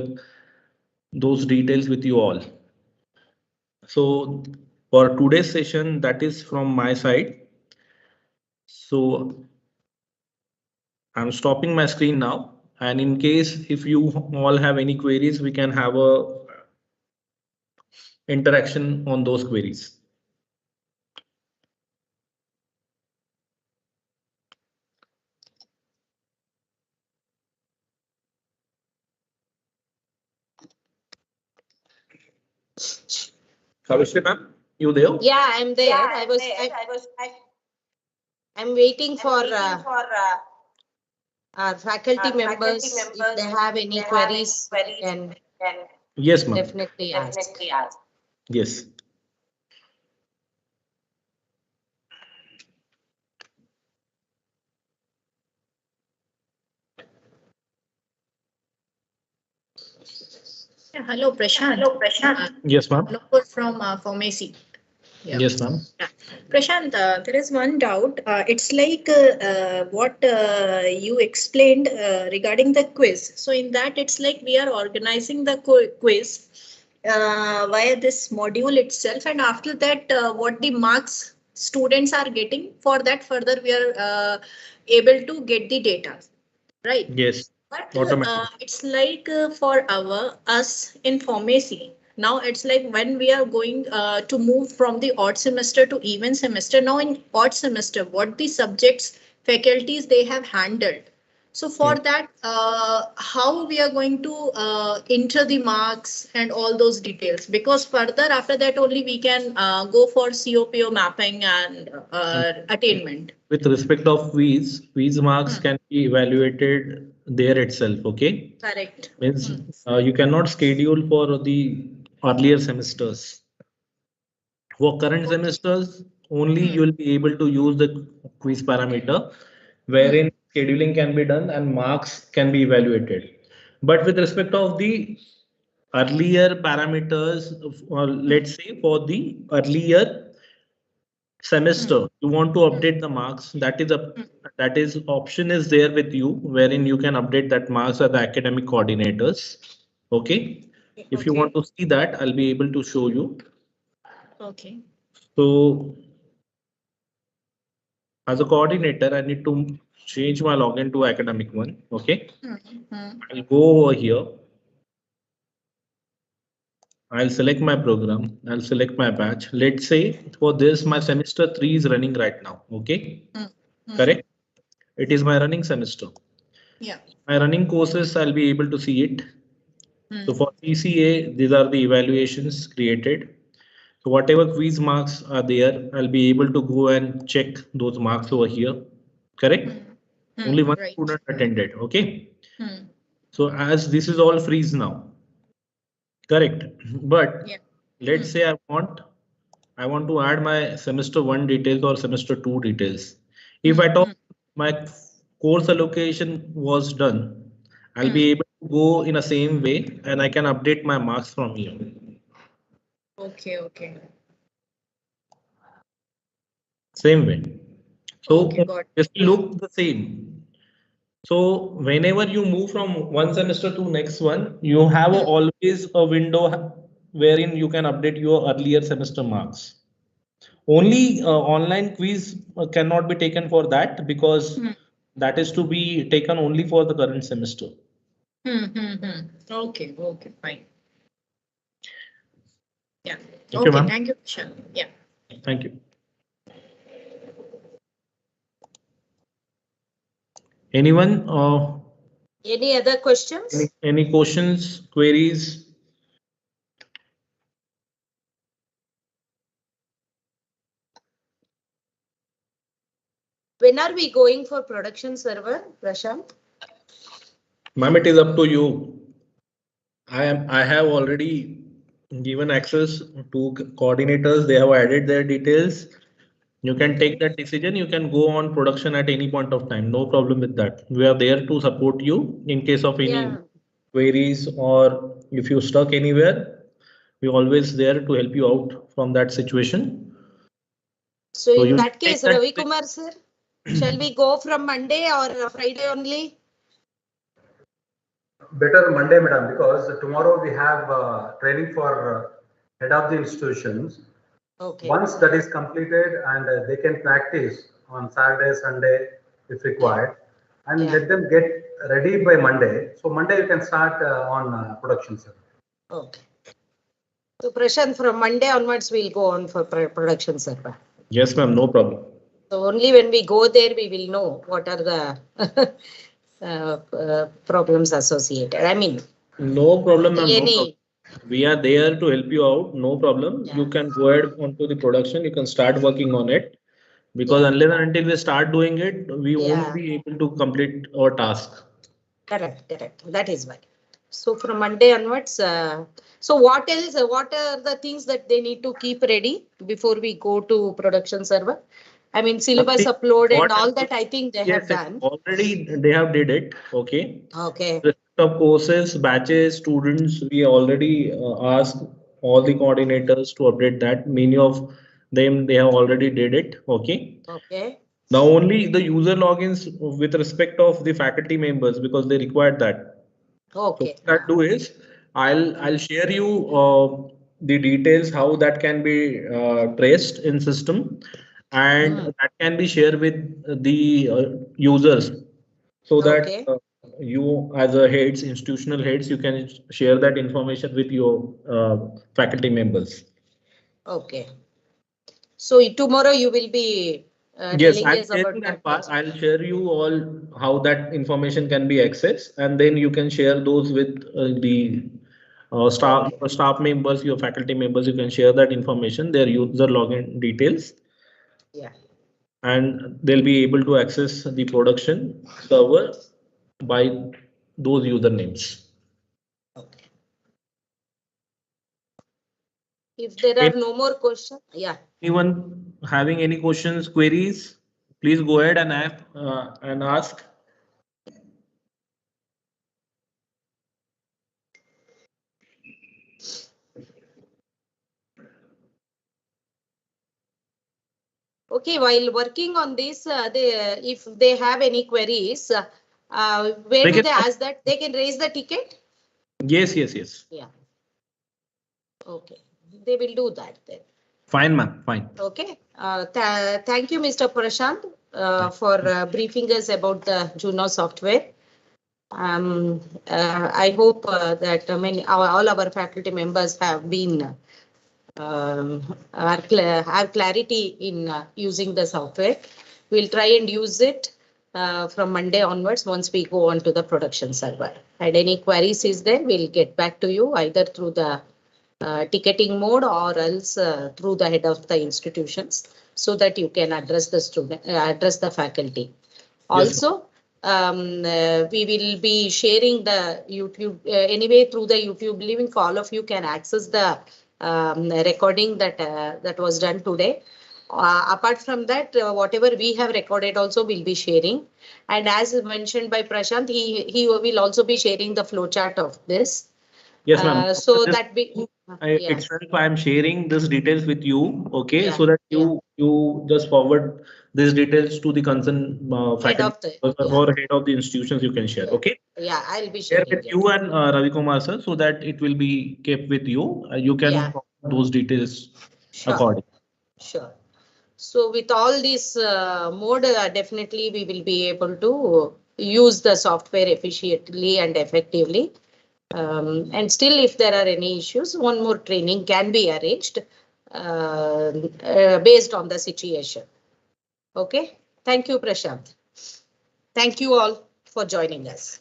those details with you all. So for today's session, that is from my side. So I'm stopping my screen now. And in case if you all have any queries, we can have a interaction on those queries. Kavishri ma'am, you there? Yeah, I'm there. I'm waiting for our faculty members. If they have any queries, they can Yes, ma'am. definitely ask. Yes. Yeah, hello, Prashant. Yes, ma'am. Nupur from Pharmacy. Yeah. Yes, ma'am. Yeah. Prashant, there is one doubt. It's like what you explained regarding the quiz. So in that, it's like we are organizing the quiz via this module itself, and after that, what the marks students are getting, for that further we are able to get the data, right? Yes. But Automatic. it's like for us in pharmacy. Now it's like when we are going to move from the odd semester to even semester. Now in odd semester, what the subjects, faculties they have handled. So for that, how we are going to enter the marks and all those details, because further after that only we can go for COPO mapping and attainment. With respect of quiz marks can be evaluated there itself. Okay. Correct. Means you cannot schedule for the earlier semesters. For current semesters, only you will be able to use the quiz parameter, wherein scheduling can be done and marks can be evaluated. But with respect of the earlier parameters, let's say for the earlier semester, you want to update the marks, that is option is there with you, wherein you can update that marks as the academic coordinators. Okay. If you want to see that, I'll be able to show you. Okay. So as a coordinator, I need to change my login to academic one. Okay. I'll go over here. I'll select my program. I'll select my batch. Let's say for this, my semester 3 is running right now. Okay. Correct. It is my running semester. Yeah. My running courses, I'll be able to see it. So for CCA, these are the evaluations created. So whatever quiz marks are there, I'll be able to go and check those marks over here. Correct? Only one Right. student attended. Okay. So as this is all freeze now. Correct. But Yeah. let's say I want to add my semester 1 details or semester 2 details. If I talk my course allocation was done, I'll be able to go in the same way and I can update my marks from here. Okay. Same way. So Okay, got it. this will look the same. So whenever you move from one semester to next one, you have always a window wherein you can update your earlier semester marks. Only online quiz cannot be taken for that, because that is to be taken only for the current semester. Okay, fine. Yeah. Thank you, Okay, ma'am. thank you, Prashant. Yeah. Thank you. Anyone? Any other questions? Any questions, queries? When are we going for production server, Prashant? Ma'am, it is up to you. I have already given access to coordinators. They have added their details. You can take that decision. You can go on production at any point of time. No problem with that. We are there to support you in case of any queries, or if you stuck anywhere, we're always there to help you out from that situation. So in you that take case, that- Ravi Kumar sir, shall we go from Monday or Friday only? Better Monday, madam, because tomorrow we have training for head of the institutions. Okay. Once that is completed and they can practice on Saturday, Sunday if required, and Yeah. let them get ready by Monday. So Monday you can start on production server. Okay. So Prashant, from Monday onwards, we'll go on for production server. Yes, ma'am, no problem. So only when we go there, we will know what are the problems associated. I mean, No problem, ma'am. No any. problem. We are there to help you out. No problem. Yeah. You can go ahead onto the production. You can start working on it. Because Yeah. unless and until we start doing it, we Yeah. won't be able to complete our task. Correct, correct. That is why. So from Monday onwards, so what else? What are the things that they need to keep ready before we go to production server? I mean, syllabus upload and all that. I think they have Yes, done. already they have did it. Okay. Okay. List of courses, batches, students, we already asked all the coordinators to update that. Many of them they have already did it. Okay. Okay. Now only the user logins with respect of the faculty members because they required that. So Okay. what I'll do is I'll share you the details how that can be traced in system, and that can be shared with the users so that Okay. you as a heads institutional heads you can share that information with your faculty members. Okay. So tomorrow you will be Yes, telling I'm us sharing about that that part. also. I'll share you all how that information can be accessed, and then you can share those with the staff, Okay. your staff members, your faculty members. You can share that information, their user login details, Yeah. and they'll be able to access the production server by those usernames. Okay. If there are no more questions, yeah. Anyone having any questions, queries, please go ahead and ask. Okay, while working on this, if they have any queries, where They do can, they ask that? They can raise the ticket? yes, yes, yes. Yeah. Okay, they will do that then. Fine, ma'am. Fine. Okay. Thank you, Mr. Prashant, for briefing us about the Juno software. I hope that all our faculty members have been have clarity in using the software. We'll try and use it from Monday onwards once we go on to the production server. And any queries is there, we'll get back to you either through the ticketing mode or else through the head of the institutions so that you can address the student, address the faculty. Yes, Also, we will be sharing the YouTube anyway through the YouTube link. All of you can access the recording that was done today. Apart from that, whatever we have recorded also will be sharing. And as mentioned by Prashant, he will also be sharing the flowchart of this. yes, ma'am. So that we, yeah, Itself, I am sharing these details with you, okay, yeah, so that yeah. you just forward these details to the concerned Head faculty of the, or head of the institutions you can share, yeah, okay? yeah, I'll be Share sharing with it. you and Ravi Kumar sir, so that it will be kept with you. You can Yeah. forward those details Sure. accordingly. Sure. So with all this mode, definitely we will be able to use the software efficiently and effectively. And still, if there are any issues, one more training can be arranged based on the situation. Okay. Thank you, Prashant. Thank you all for joining us.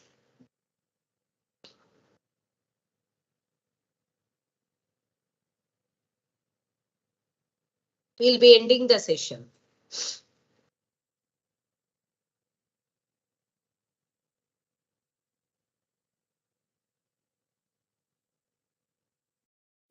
We'll be ending the session.